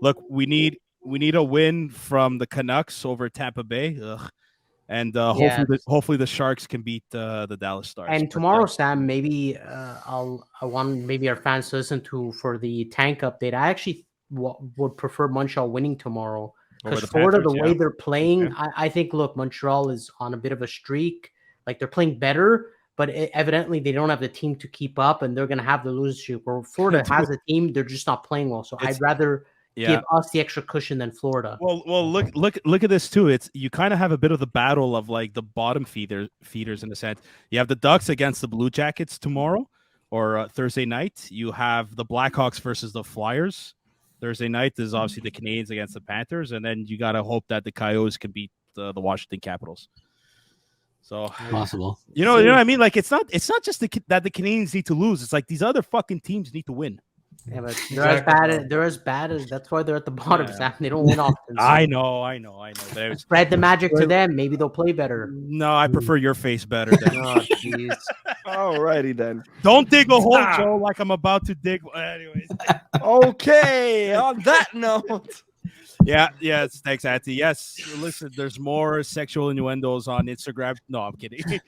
look, we need a win from the Canucks over Tampa Bay. And hopefully the Sharks can beat the Dallas Stars. And tomorrow, Sam, maybe I want maybe our fans to listen to for the tank update. I actually would prefer Montreal winning tomorrow because Florida, the way they're playing, I think. Look, Montreal is on a bit of a streak. Like, they're playing better, but evidently they don't have the team to keep up, and they're going to have the losing streak. Or Florida has a team, they're just not playing well. So I'd rather give us the extra cushion than Florida. Well, look at this too. It's you kind of have a bit of the battle of like the bottom feeders in a sense. You have the Ducks against the Blue Jackets tomorrow or Thursday night. You have the Blackhawks versus the Flyers. Thursday night is obviously the Canadians against the Panthers, and then you got to hope that the Coyotes can beat the Washington Capitals. So possible. You know what I mean? Like, it's not just that the Canadians need to lose. It's like these other fucking teams need to win. Yeah, but they're as bad as that's why they're at the bottom, Sam. They don't win often. So. I know. Spread the magic to them. Maybe they'll play better. No, I prefer your face better. Oh, jeez. Alrighty then. Don't dig a hole, Joe, like I'm about to dig. Anyways. Okay. On that note. Yes. Thanks, Auntie. Yes. Listen, there's more sexual innuendos on Instagram. No, I'm kidding.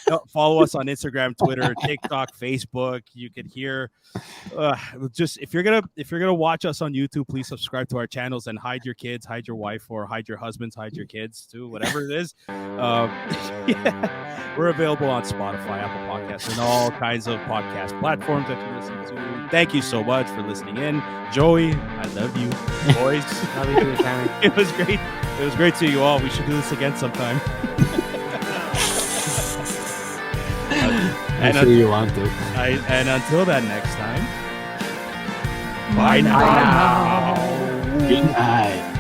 No, follow us on Instagram, Twitter, TikTok, Facebook. You can hear. Just if you're gonna watch us on YouTube, please subscribe to our channels and hide your kids, hide your wife, or hide your husbands, hide your kids too, whatever it is. We're available on Spotify, Apple Podcasts, and all kinds of podcast platforms that you listen to. Thank you so much for listening in, Joey. I love you, boys. Love you too, Sammy. It was great. It was great seeing you all. We should do this again sometime. I'm sure you want to. And until that next time, Bye now. Good night.